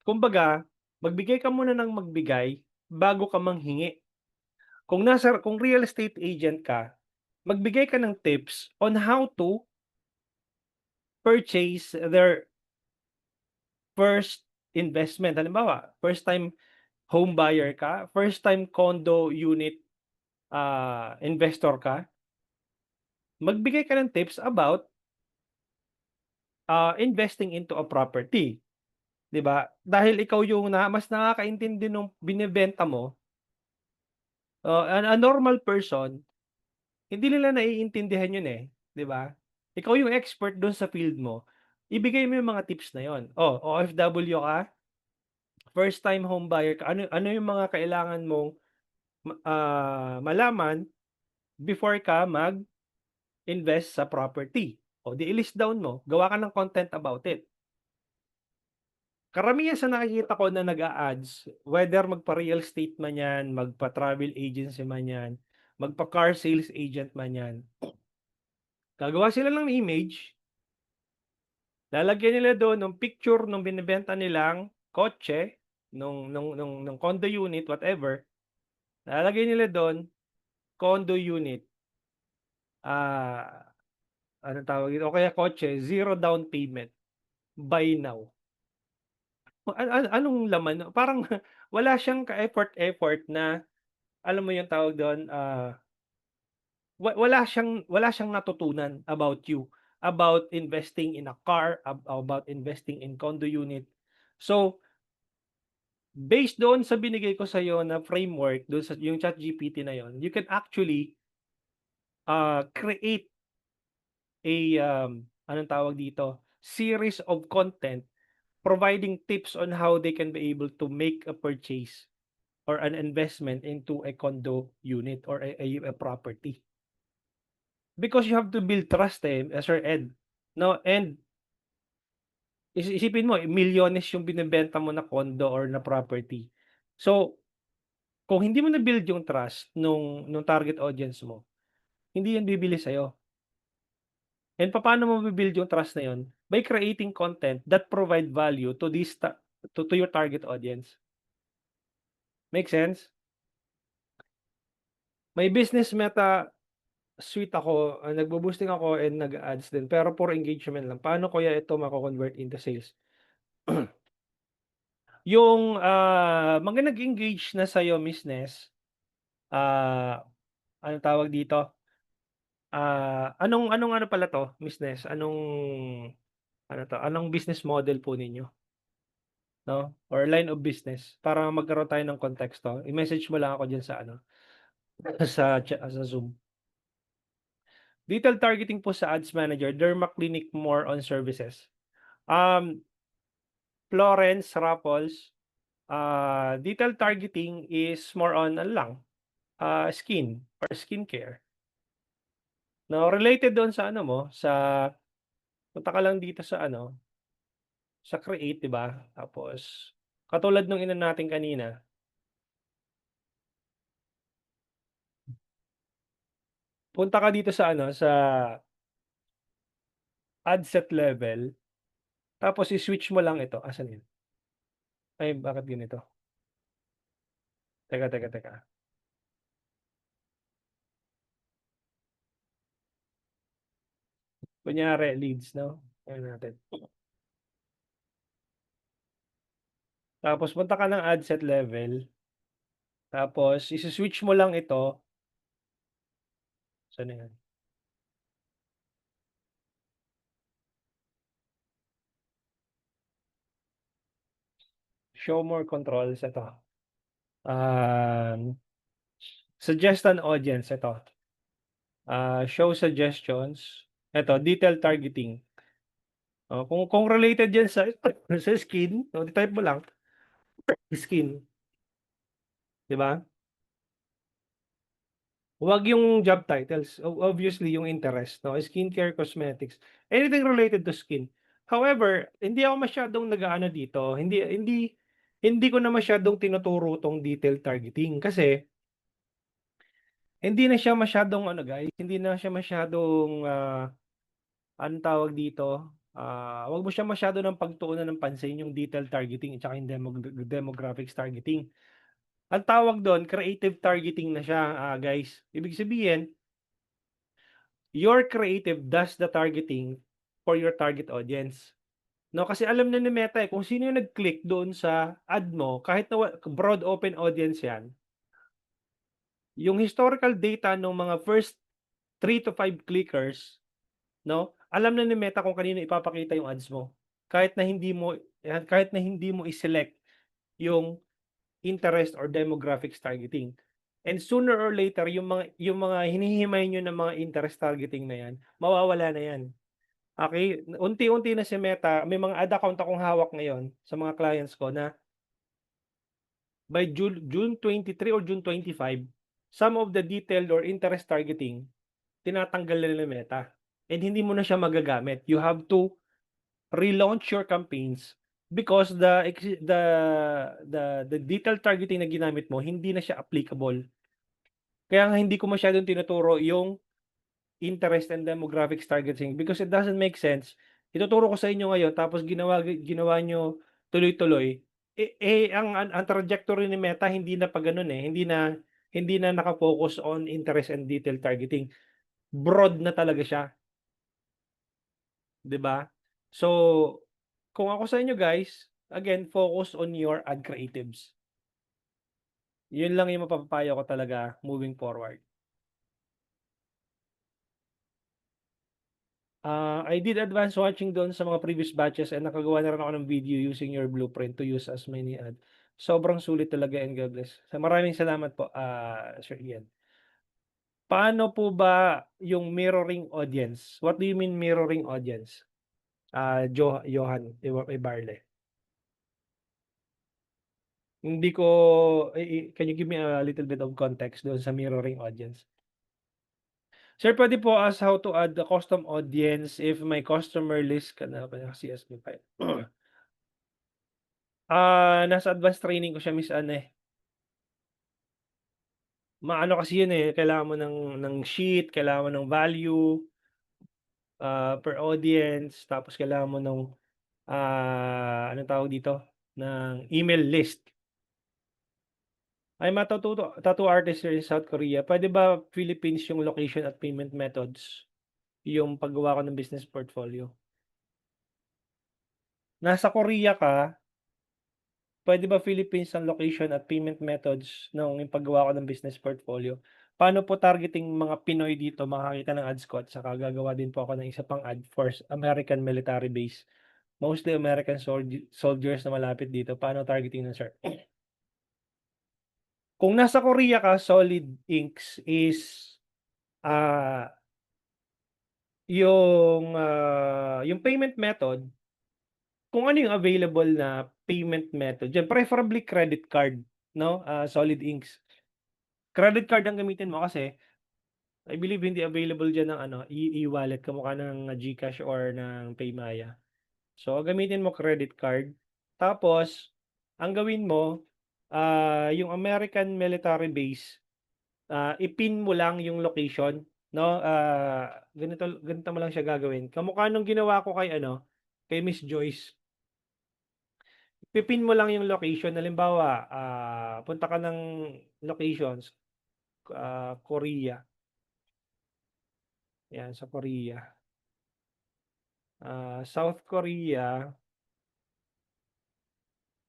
Kumbaga magbigay ka muna ng magbigay bago ka manghingi. Kung real estate agent ka, magbigay ka ng tips on how to purchase their first investment. Halimbawa, first time home buyer ka, first time condo unit, investor ka, magbigay ka ng tips about, investing into a property, 'di ba? Dahil ikaw yung mas nakakaintindi nung binebenta mo, a normal person, hindi nila naiintindihan yun, 'di ba? Ikaw yung expert dun sa field mo, ibigay mo yung mga tips na yun. Oh, OFW ka, first time home buyer ka, ano ano yung mga kailangan mong malaman before ka mag-invest sa property. O di i-list down mo, gawa ka ng content about it. Karamihan sa nakikita ko na nag-a-ads, whether magpa-real estate man 'yan, magpa-travel agency man 'yan, magpa-car sales agent man 'yan, gagawa sila ng image, lalagyan nila do'n ng picture nung binebenta nilang kotse, nung condo unit, whatever, lalagay nila do'n, condo unit, ah, anong tawag dito, o kaya kotse, zero down payment, buy now. Anong laman nun? Parang wala siyang ka-effort na alam mo yung tawag dun, wala siyang natutunan about you, about investing in a car, about investing in condo unit. So, based doon sa binigay ko sa'yo na framework, dun sa yung ChatGPT na yun, you can actually, create a, anong tawag dito, series of content providing tips on how they can be able to make a purchase or an investment into a condo unit or a property. Because you have to build trust, Sir Ed, 'no? And isipin mo, milyones yung binebenta mo na condo or na property. So, kung hindi mo na-build yung trust nung target audience mo, hindi yan bibili sa'yo. And papaano mo mabi-build yung trust na yun? By creating content that provide value to this to your target audience. Make sense? May business meta suite ako, nagbo-boosting ako and nag-a-ads din, pero puro engagement lang. Paano kaya ito mako-convert into sales? Yung, mga nag-engage na sa'yo business, anong tawag dito, anong anong ano pala 'to, business, anong ano 'to, anong business model po ninyo, 'no, or line of business para magkaroon tayo ng konteksto. I-message mo lang ako diyan sa ano, sa Zoom. Detailed targeting po sa Ads Manager, Derma Clinic more on services. Florence Raffles, detailed targeting is more on ano lang, skin or skincare. No, related doon sa ano mo, punta ka lang dito sa ano, sa create, 'di ba? Tapos katulad nung ina natin kanina, punta ka dito sa ano, sa ad set level, tapos i-switch mo lang ito. Asan 'yun? Ay, bakit ganito? Teka. Kunyari leads, 'no? Ayan natin. Tapos punta ka ng ad set level, tapos isi-switch mo lang ito. Saan na 'yan? show more controls, ito. Um, suggest an audience, ito. Show suggestions. Ito, detail targeting. Kung related yan sa sa skin, type mo lang skin, 'di ba? Huwag yung job titles. Obviously yung interest, no? Skincare, cosmetics, anything related to skin. However, hindi ako masyadong nag-aano dito. Hindi ko na masyadong tinuturo tong detail targeting kasi hindi na siya masyadong ano guys, hindi na siya masyadong anong tawag dito? Wag mo siya masyado ng pagtuunan ng pansin yung detail targeting at saka yung demographics targeting. Ang tawag doon, creative targeting na siya, guys. Ibig sabihin, your creative does the targeting for your target audience. No, kasi alam na ni Meta kung sino yung nag-click doon sa ad mo, kahit na broad open audience yan, yung historical data ng mga first 3 to 5 clickers, no? Alam na ni Meta kung kanino ipapakita yung ads mo. Kahit na hindi mo i-select yung interest or demographics targeting. And sooner or later yung mga hinihimay niyo ng mga interest targeting na yan, mawawala na yan. Okay, unti-unti na si Meta, may mga ad account akong hawak ngayon sa mga clients ko na by June 23 or June 25, some of the detailed or interest targeting tinatanggal na nila Meta. And hindi mo na siya magagamit. You have to relaunch your campaigns because the detailed targeting na ginamit mo hindi na siya applicable. Kaya nga hindi ko masyadong tinuturo yung interest and demographics targeting because it doesn't make sense. Ituturo ko sa inyo ngayon tapos ginawa nyo tuloy-tuloy. Ang trajectory ni Meta hindi na pa ganun eh. Hindi na naka-focus on interest and detail targeting. Broad na talaga siya. 'Di ba? So, kung ako sa inyo guys, again, focus on your ad creatives. Yun lang yung mapapayo ko talaga moving forward. I did advance watching doon sa mga previous batches and nakagawa na rin ako ng video using your blueprint to use as many ad. Sobrang sulit talaga and God bless. Maraming salamat po, Sir Ian. Paano po ba yung mirroring audience? What do you mean mirroring audience? Johan Ibarle. Hindi ko, can you give me a little bit of context doon sa mirroring audience? Sir, pwede po as how to add the custom audience if my customer list ka na CSV file. Nasa advanced training ko siya, Miss Anne eh. Maano kasi yun eh, kailangan mo ng sheet, kailangan mo ng value per audience, tapos kailangan mo ng anong tawag dito, ng email list. I'm a tattoo artist here in South Korea. Pwede ba Philippines yung location at payment methods? Yung paggawa ko ng business portfolio. Nasa Korea ka, pwede ba Philippines ang location at payment methods ng paggawa ko ng business portfolio? Paano po targeting mga Pinoy dito makakita ng ads ko at saka gagawa din po ako ng isa pang ad for American military base. Mostly American soldiers na malapit dito. Paano targeting ng sir? Kung nasa Korea ka, Solid Inks is yung payment method, kung ano yung available na payment method. Diyan, preferably credit card, no? Solid Inks. Credit card ang gamitin mo kasi I believe hindi available diyan ng e-wallet kamukha ng GCash or ng Paymaya. So, gamitin mo credit card. Tapos, ang gawin mo, yung American military base, ipin mo lang yung location, no? Ganito mo lang siya gagawin. Kamukha nung ginawa ko kay Miss Joyce. Pipin mo lang yung location. Halimbawa, punta ka ng locations, Korea. Yan, sa Korea. South Korea,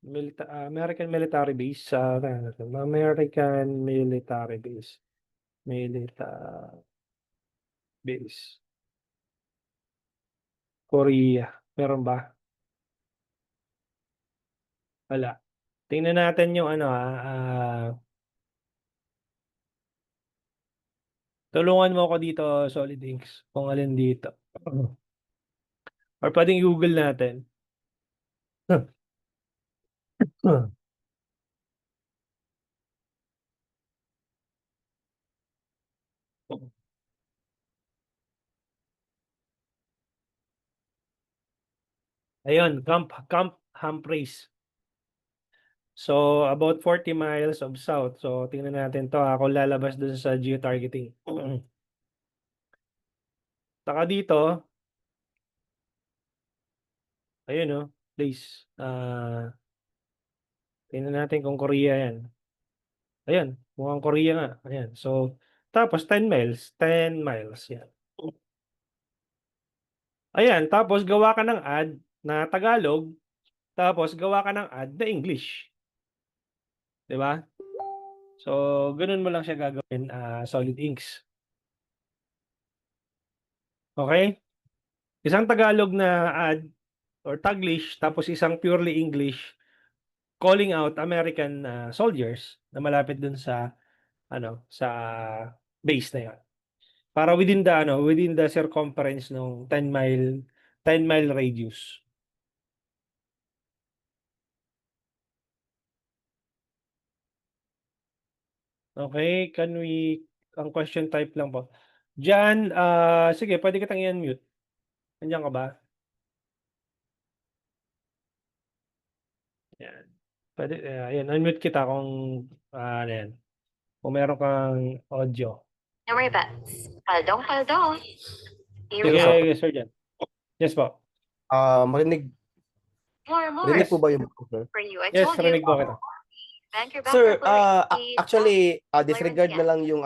American military base. American military base. Base. Korea. Meron ba? Wala. Tingnan natin yung ano tulungan mo ako dito, Solid Inks, kung alin dito. Or pwedeng Google natin. Ayun, Camp Humphreys. So, about 40 miles of south. So, tingnan natin to kung lalabas dun sa geotargeting. Taka dito, ayun place. Tingnan natin kung Korea yan. Ayan, mukhang Korea nga. Ayan. So, tapos 10 miles. 10 miles. Yan. Ayan, tapos gawa ka ng ad na Tagalog. Tapos gawa ka ng ad na English. 'Di ba? So, ganun mo lang siya gagawin, Solid Inks. Okay? Isang Tagalog na ad or Taglish, tapos isang purely English calling out American soldiers na malapit dun sa sa base na 'yon. Para within the circumference ng 10 mile radius. Okay, ang question type lang po. Diyan, sige, pwede kitang i-unmute. Nandiyan ka ba? Yan. Pwede, ayan, unmute kita kung, ano yan, kung meron kang audio. No worry, Bets. Paldong. Here we Sige, go. Sir Jan. Yes po. Marinig More. rinig po ba yung mic ko, sir? For you. I Yes, told you. narinig po kita. Banker Sir, Please actually, stop. disregard na Learn lang yung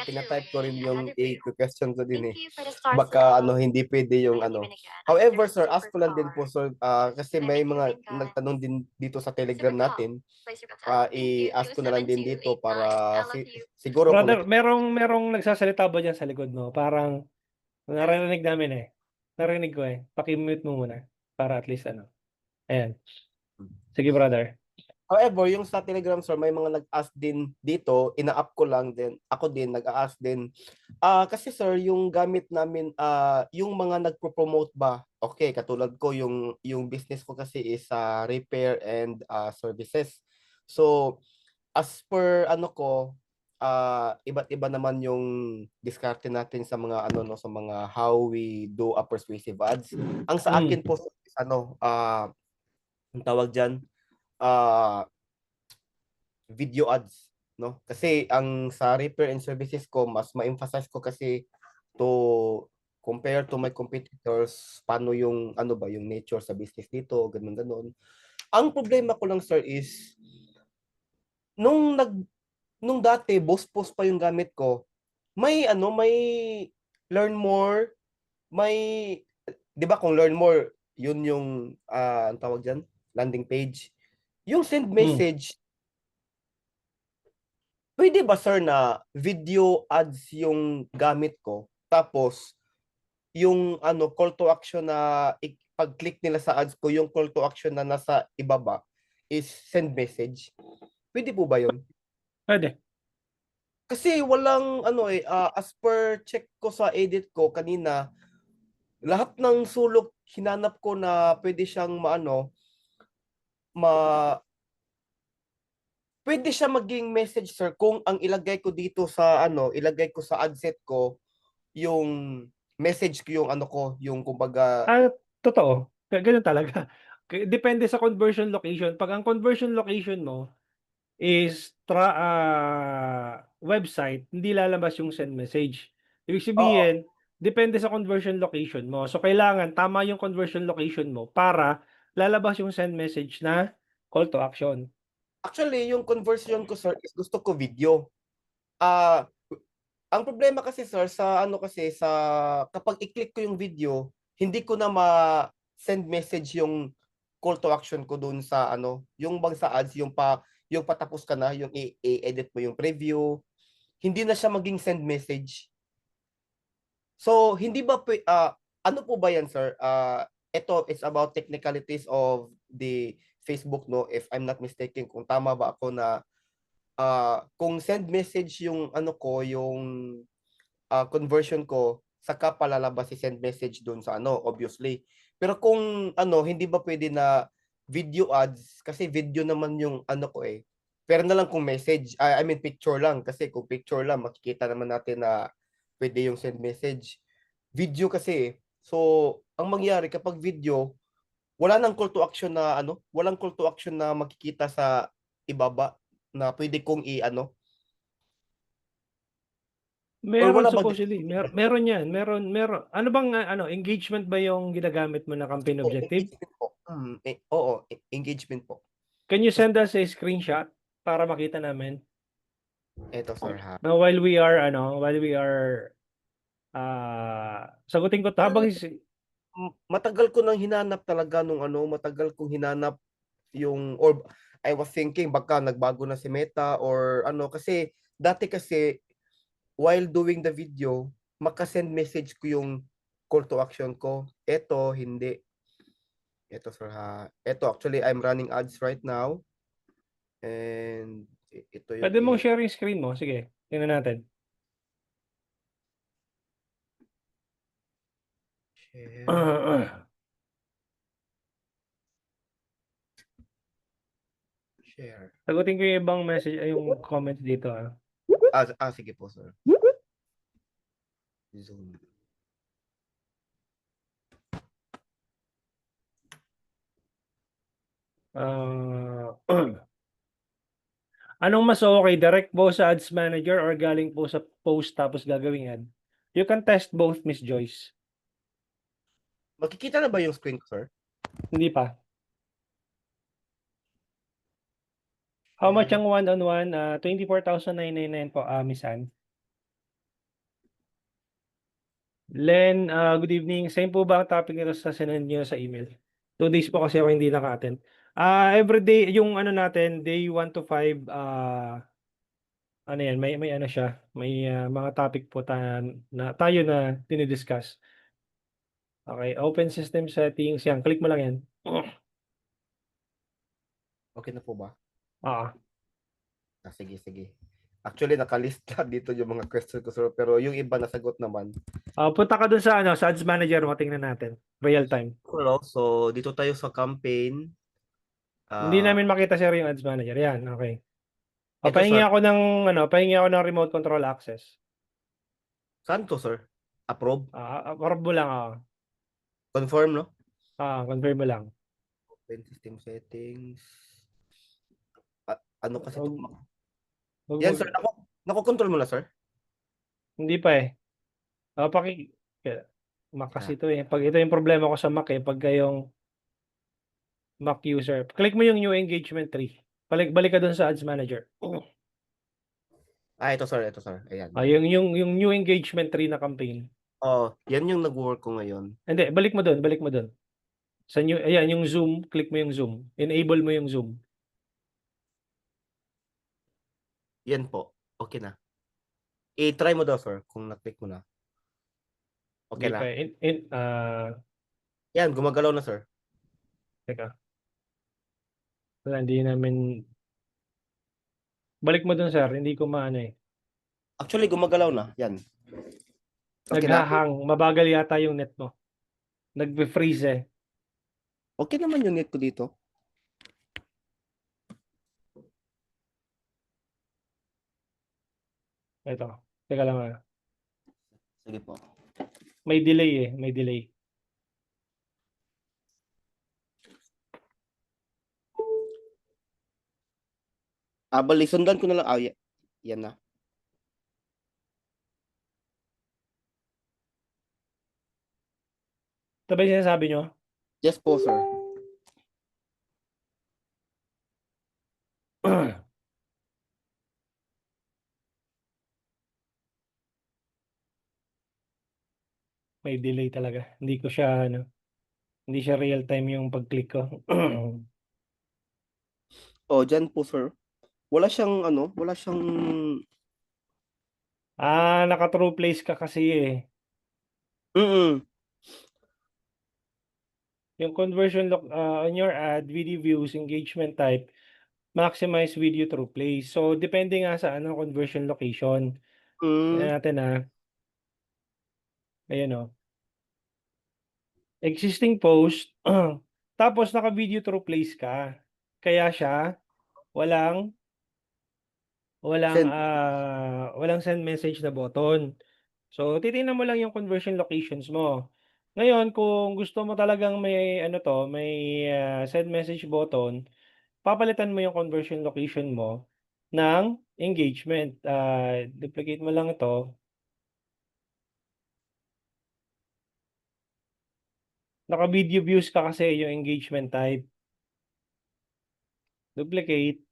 tinatype ko rin yung question ko din eh. Thank you for the stars. Baka hindi pwede yung I'm ano. even again. However, You're sir, ask ko lang din superpower. po, sir, kasi may mga nagtanong din dito sa Telegram natin. Place your bets. Thank you. I-ask ko na lang din dito 27289. para I love you. siguro kung Brother, merong nagsasalita ba dyan sa likod mo? Parang narinig namin eh. Narinig ko eh. Paki-mute mo muna para at least Ayan. Sige, brother. However, yung sa Telegram, sir, may mga nag-ask din dito, ina-up ko lang din, ako din nag-ask din. Kasi sir, yung gamit namin, yung mga nagpo-promote ba, okay, katulad ko, yung business ko kasi is repair and services. So, as per iba't iba naman yung diskarte natin sa mga sa mga how we do a persuasive ads. Ang sa akin po is ang tawag diyan, video ads, no? Kasi ang sa repair and services ko, mas ma-emphasize ko kasi to compare to my competitors, paano yung yung nature sa business dito, ganun. Ang problema ko lang, sir, is nung dati post pa yung gamit ko, may learn more, may 'di ba kung learn more, yun yung ang tawag diyan, landing page. Yung send message, pwede ba, sir, na video ads yung gamit ko, tapos yung call to action na pag-click nila sa ads ko, yung call to action na nasa ibaba is send message? Pwede po ba yun? Pwede. Kasi walang as per check ko sa edit ko kanina, lahat ng sulok hinanap ko na pwede siyang pwede siya maging message, sir, kung ang ilagay ko dito sa ilagay ko sa ad set ko, yung message ko yung kumbaga. Totoo. Ganun talaga. Depende sa conversion location. Pag ang conversion location mo is website, hindi lalabas yung send message. Ibig sabihin, depende sa conversion location mo. So, kailangan tama yung conversion location mo para lalabas yung send message na call to action. Actually, yung conversion ko, sir, is gusto ko video. Ang problema kasi, sir, sa kapag i-click ko yung video, hindi ko na ma-send message yung call to action ko doon sa yung bang sa ads, yung patapos ka na, yung i-edit mo yung preview, hindi na siya maging send message. So, hindi ba ano po ba yan, sir? Ito is about technicalities of the Facebook, no, if I'm not mistaken, kung tama ba ako na kung send message yung ano ko, yung conversion ko, saka palalabas si send message doon sa ano, obviously. Pero kung ano, hindi ba pwede na video ads, kasi video naman yung ano ko eh. Pero na lang kung message, I mean picture lang, kasi kung picture lang, makikita naman natin na pwede yung send message. Video kasi, so ang mangyari kapag video, wala nang call to action na ano, walang call to action na makikita sa ibaba na pwede kong i-ano. Meron wala ba supposedly, meron yan, meron. Ano bang engagement ba yung ginagamit mo na campaign objective? Engagement po. Oo, engagement po. Can you send us a screenshot para makita namin? Eto sir ha. Now while we are sagutin ko habang Matagal ko nang hinanap talaga nung ano, matagal kong hinanap yung, or I was thinking baka nagbago na si Meta or ano, kasi dati kasi while doing the video, makasend message ko yung call to action ko. Eto, hindi. Eto sir ha. Eto, actually I'm running ads right now. And ito yung pwede mong share yung screen mo. Sige, tingnan natin. share. Share. Sagutin ko yung ibang message, yung comment dito. Sige po sir. Zoom. Anong mas okay, direct po sa Ads Manager or galing po sa post tapos gagawing ad? You can test both, Miss Joyce. Makikita na ba yung screen ko, sir? Hindi pa. How much ang one-on-one? 24,999 po, Miss Ann. Len, good evening. Same po ba ang topic nito sa sinend niyo sa email? 2 days po kasi ako hindi naka-attend. Every day, yung ano natin, day 1 to 5, ano yan, may ano siya, may mga topic po tayo na dinidiscuss. Okay, open system settings, yan, click mo lang yan. Okay na po ba? Sige. Sige. Actually, nakalist na dito yung mga questions ko, sir. Pero yung iba nasagot naman. Punta ka dun sa Ads Manager mo, tingnan natin. Real time. Hello, so dito tayo sa campaign. Hindi namin makita sir yung Ads Manager. Yan, okay. Ito, Pahingi sir. pahingi ako ng remote control access. Saan to, sir? Approve? Approve mo lang ako. Confirm, no? Confirm mo lang. Open system settings. Ano kasi ito? Wag- Yan, sir. Nako-control mo na, sir? Hindi pa eh. Mac kasi ito eh. Pag ito yung problema ko sa Mac eh. Pag yung Mac user. Click mo yung new engagement tree. Balik ka dun sa Ads Manager. Ito, sir. Ayan. Yung new engagement tree na campaign. Yan yung nag-work ko ngayon. Hindi, balik mo dun. Sa new, ayan, yung Zoom, click mo yung Zoom. Enable mo yung Zoom. Yan po. Okay na. I-try mo daw, sir, kung na-click mo na. Okay Hindi na. pa. Yan, gumagalaw na, sir. Teka. Wala, hindi namin. Balik mo dun, sir. Hindi ko maano eh. Actually, gumagalaw na. Yan. Okay na. Naghahang. Mabagal yata yung net mo. Nagbe-freeze eh. Okay naman yung net ko dito. Ito. Teka lang. Sige po. May delay eh. May delay. Bali, sundan ko na lang. Yan na. Ito ba yung sinasabi nyo? Yes po, sir. May delay talaga. Hindi siya real time yung pag-click ko. Dyan po, sir. Wala siyang Naka-true place ka kasi eh. Yung conversion on your ad, video views, engagement type, maximize video through plays. So, depende nga sa conversion location. Tingnan Mm. natin Ayan Existing post, tapos naka-video through plays ka. Kaya siya walang walang Send. walang send message na button. So, titingnan mo lang yung conversion locations mo. Ngayon, kung gusto mo talagang may may send message button, papalitan mo yung conversion location mo ng engagement. Duplicate mo lang ito. Naka-video views ka kasi yung engagement type. Duplicate.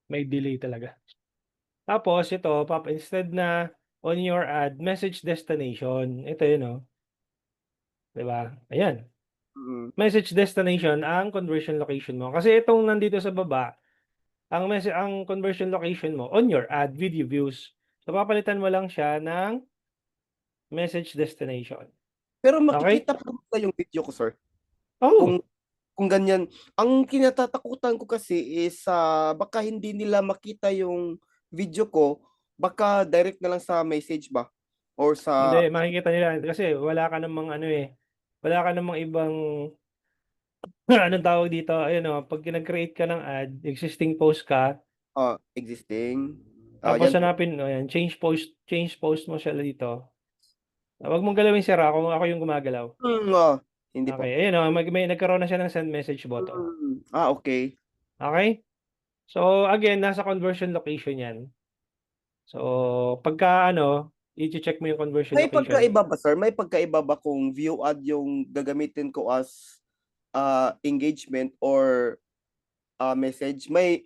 May delay talaga. Tapos ito, instead na on your ad, message destination. Ito yun, 'di ba? Ayan. Mm. Message destination ang conversion location mo. Kasi itong nandito sa baba, ang conversion location mo on your ad, video views. So papalitan mo lang siya ng message destination. Pero Okay? makikita pa rin ba yung video ko, sir? Oh, Kung ganyan. Ang kinatatakutan ko kasi is baka hindi nila makita yung video ko, baka direct na lang sa message ba? Or sa hindi makikita nila kasi wala ka namang wala ka namang ibang anong tawag dito? Ayun pag nag-create ka ng ad, existing post ka, existing. tapos Yan po. hanapin ayan, change post mo siya dito. Wag mong galawin sira kung ako yung gumagalaw. Hindi po. Okay, ayun may nagkaroon na siya ng send message button. Okay. Okay? So again, nasa conversion location 'yan. So pagka i-check mo yung conversion May location. pagkaiba ba, sir? May pagkaiba ba kung view ad yung gagamitin ko as engagement or message? May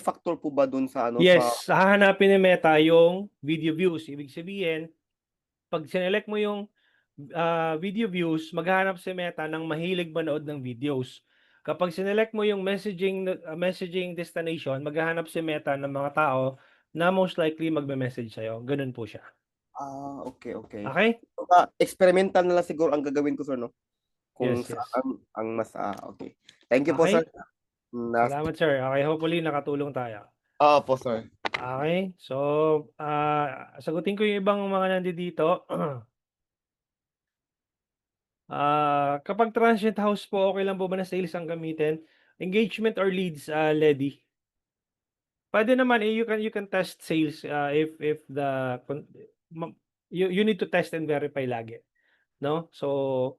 factor po ba dun sa Yes, hahanapin ni Meta yung video views. Ibig sabihin, pag sinelect mo yung video views, maghahanap si Meta ng mahilig manood ng videos. Kapag sinelect mo yung messaging destination, maghahanap si Meta ng mga tao na most likely magme-message sa'yo. Ganun po siya. Okay. Okay? Experimental na lang siguro ang gagawin ko, sir, no? Kung Yes. saan ang mas okay. Thank you po, Okay. sir. Salamat, sir. Okay, hopefully nakatulong tayo. Po, sir. Okay? So, sagutin ko yung ibang mga nandito. Kapag transient house po, okay lang po ba na sales ang gamitin? Engagement or leads, Lady? Pwede naman you can test sales if you need to test and verify lagi, no? So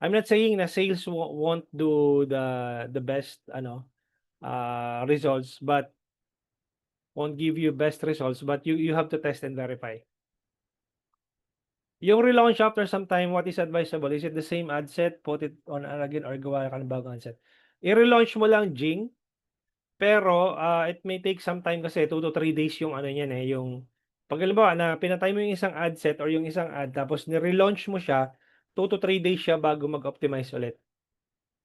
I'm not saying na sales won't do the best results, but won't give you best results, but you have to test and verify. Yung relaunch after some time, what is advisable? Is it the same ad set, put it on again, or gawa ka ng bagong ad set? I-relaunch mo lang Jing, pero it may take some time kasi 2 to 3 days yung niyan yung pag halimbawa na pinatay mo yung isang ad set or yung isang ad tapos ni-relaunch mo siya, 2 to 3 days siya bago mag-optimize ulit.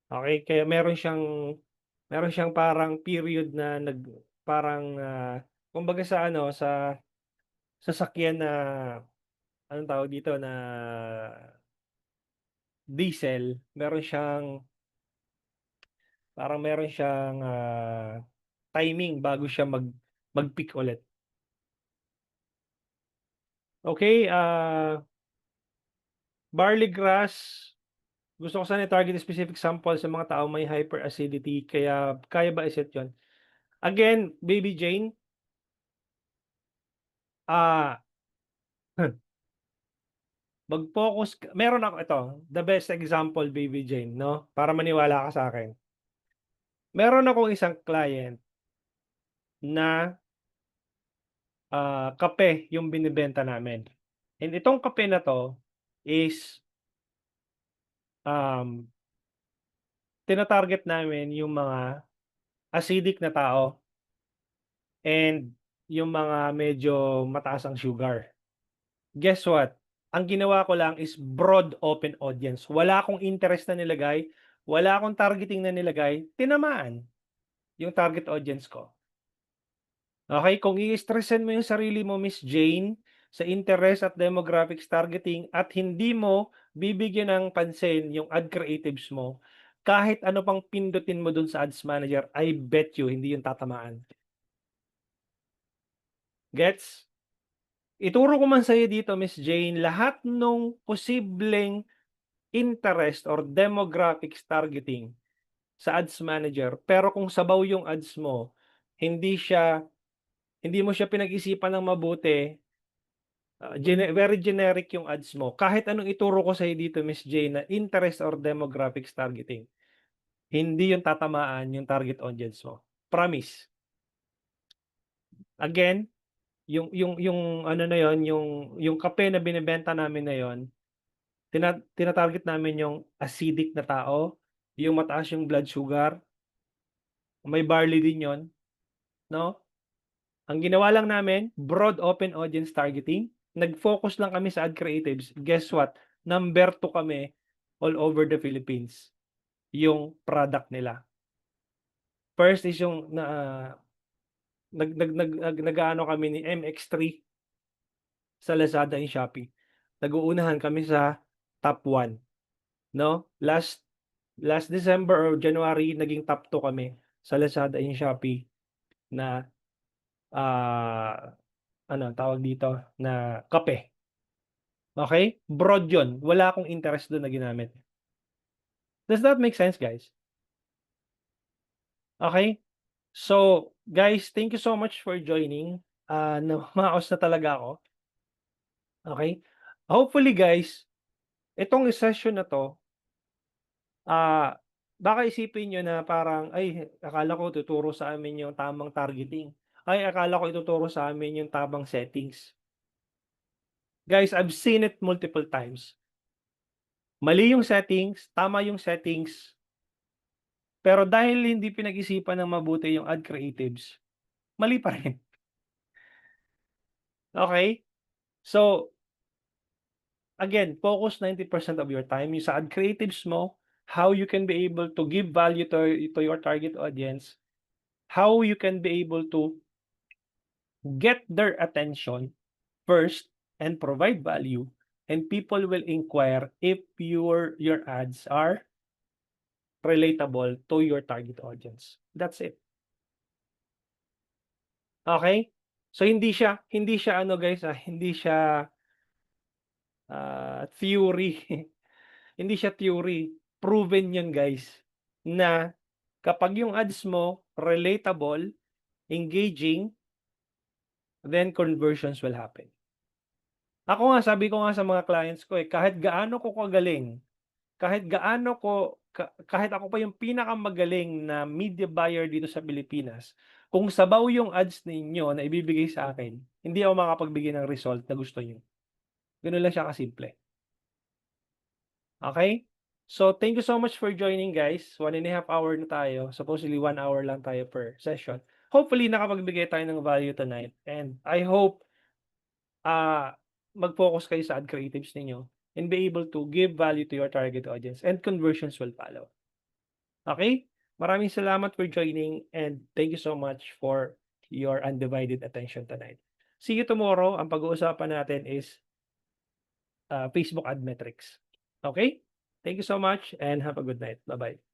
Okay? Kaya meron siyang parang period na parang kumbaga sa sa sasakyan na anong tawag dito na diesel, meron siyang timing bago siya mag-peak ulit. Okay, barley grass, gusto ko sana i-target specific sample sa mga taong may hyperacidity, kaya kaya ba i-set yun? Again, Baby Jane, mag-focus meron ako ito, the best example, Baby Jane, no? Para maniwala ka sa akin. Meron akong isang client na kape yung binibenta namin. And itong kape na to is tina-target namin yung mga acidic na tao and yung mga medyo mataas ang sugar. Guess what? Ang ginawa ko lang is broad open audience. Wala akong interest na nilagay, wala akong targeting na nilagay, tinamaan. yung target audience ko. Okay, kung i-stressin mo yung sarili mo, Miss Jane, sa interest at demographics targeting at hindi mo bibigyan ng pansin yung ad creatives mo, kahit ano pang pindutin mo dun sa ads manager, I bet you hindi yung tatamaan. Gets? Ituro ko man sa'yo dito, Miss Jane, lahat nung posibleng interest or demographics targeting sa ads manager, pero kung sabaw yung ads mo, hindi mo siya pinag-isipan ng mabuti, very generic yung ads mo. Kahit anong ituro ko sa'yo dito, Miss Jane, na interest or demographics targeting, hindi yung tatamaan yung target audience mo. Promise. Again, yung ano na yon, yung kape na binebenta namin na yon, tina-target namin yung acidic na tao, yung mataas yung blood sugar, may barley din yon, no? Ang ginawa lang namin, broad open audience targeting. Nag-focus lang kami sa ad creatives. Guess what? Number 2 kami all over the Philippines. Yung product nila. First is yung nag-ano kami ni MX3 sa Lazada and Shopee. Nag-uunahan kami sa top 1. No? Last December or January, naging top 2 kami sa Lazada and Shopee na ano tawag dito, na kape. Okay? Broad yun. Wala akong interest doon na ginamit. Does that make sense, guys? Okay? So, guys, thank you so much for joining. Namaos na talaga ako. Okay? Hopefully, guys, itong session na to, baka isipin nyo na parang, ay, akala ko tuturo sa amin yung tamang targeting. Ay, akala ko ituturo sa amin yung tamang settings. Guys, I've seen it multiple times. Mali yung settings, tama yung settings, pero dahil hindi pinag-isipan ng mabuti yung ad creatives, mali pa rin. Okay? So, again, focus 90% of your time yung sa ad creatives mo, how you can be able to give value to your target audience, how you can be able to get their attention first and provide value, and people will inquire if your ads are relatable to your target audience. That's it. Okay? So hindi siya ano guys, hindi siya theory. Hindi siya theory. Proven 'yun guys na kapag yung ads mo relatable, engaging, then conversions will happen. Ako nga, sabi ko nga sa mga clients ko kahit gaano ko kagaling, kahit ako pa yung pinakamagaling na media buyer dito sa Pilipinas, kung sabaw yung ads ninyo na ibibigay sa akin, hindi ako makapagbigay ng result na gusto niyo. Gano'n lang siya kasimple. Okay? So, thank you so much for joining, guys. 1.5 hour na tayo. Supposedly 1 hour lang tayo per session. Hopefully, nakapagbigay tayo ng value tonight. And I hope mag-focus kayo sa ad creatives ninyo and be able to give value to your target audience and conversions will follow. Okay? Maraming salamat for joining and thank you so much for your undivided attention tonight. See you tomorrow. Ang pag-uusapan natin is Facebook ad metrics. Okay? Thank you so much and have a good night. Bye-bye.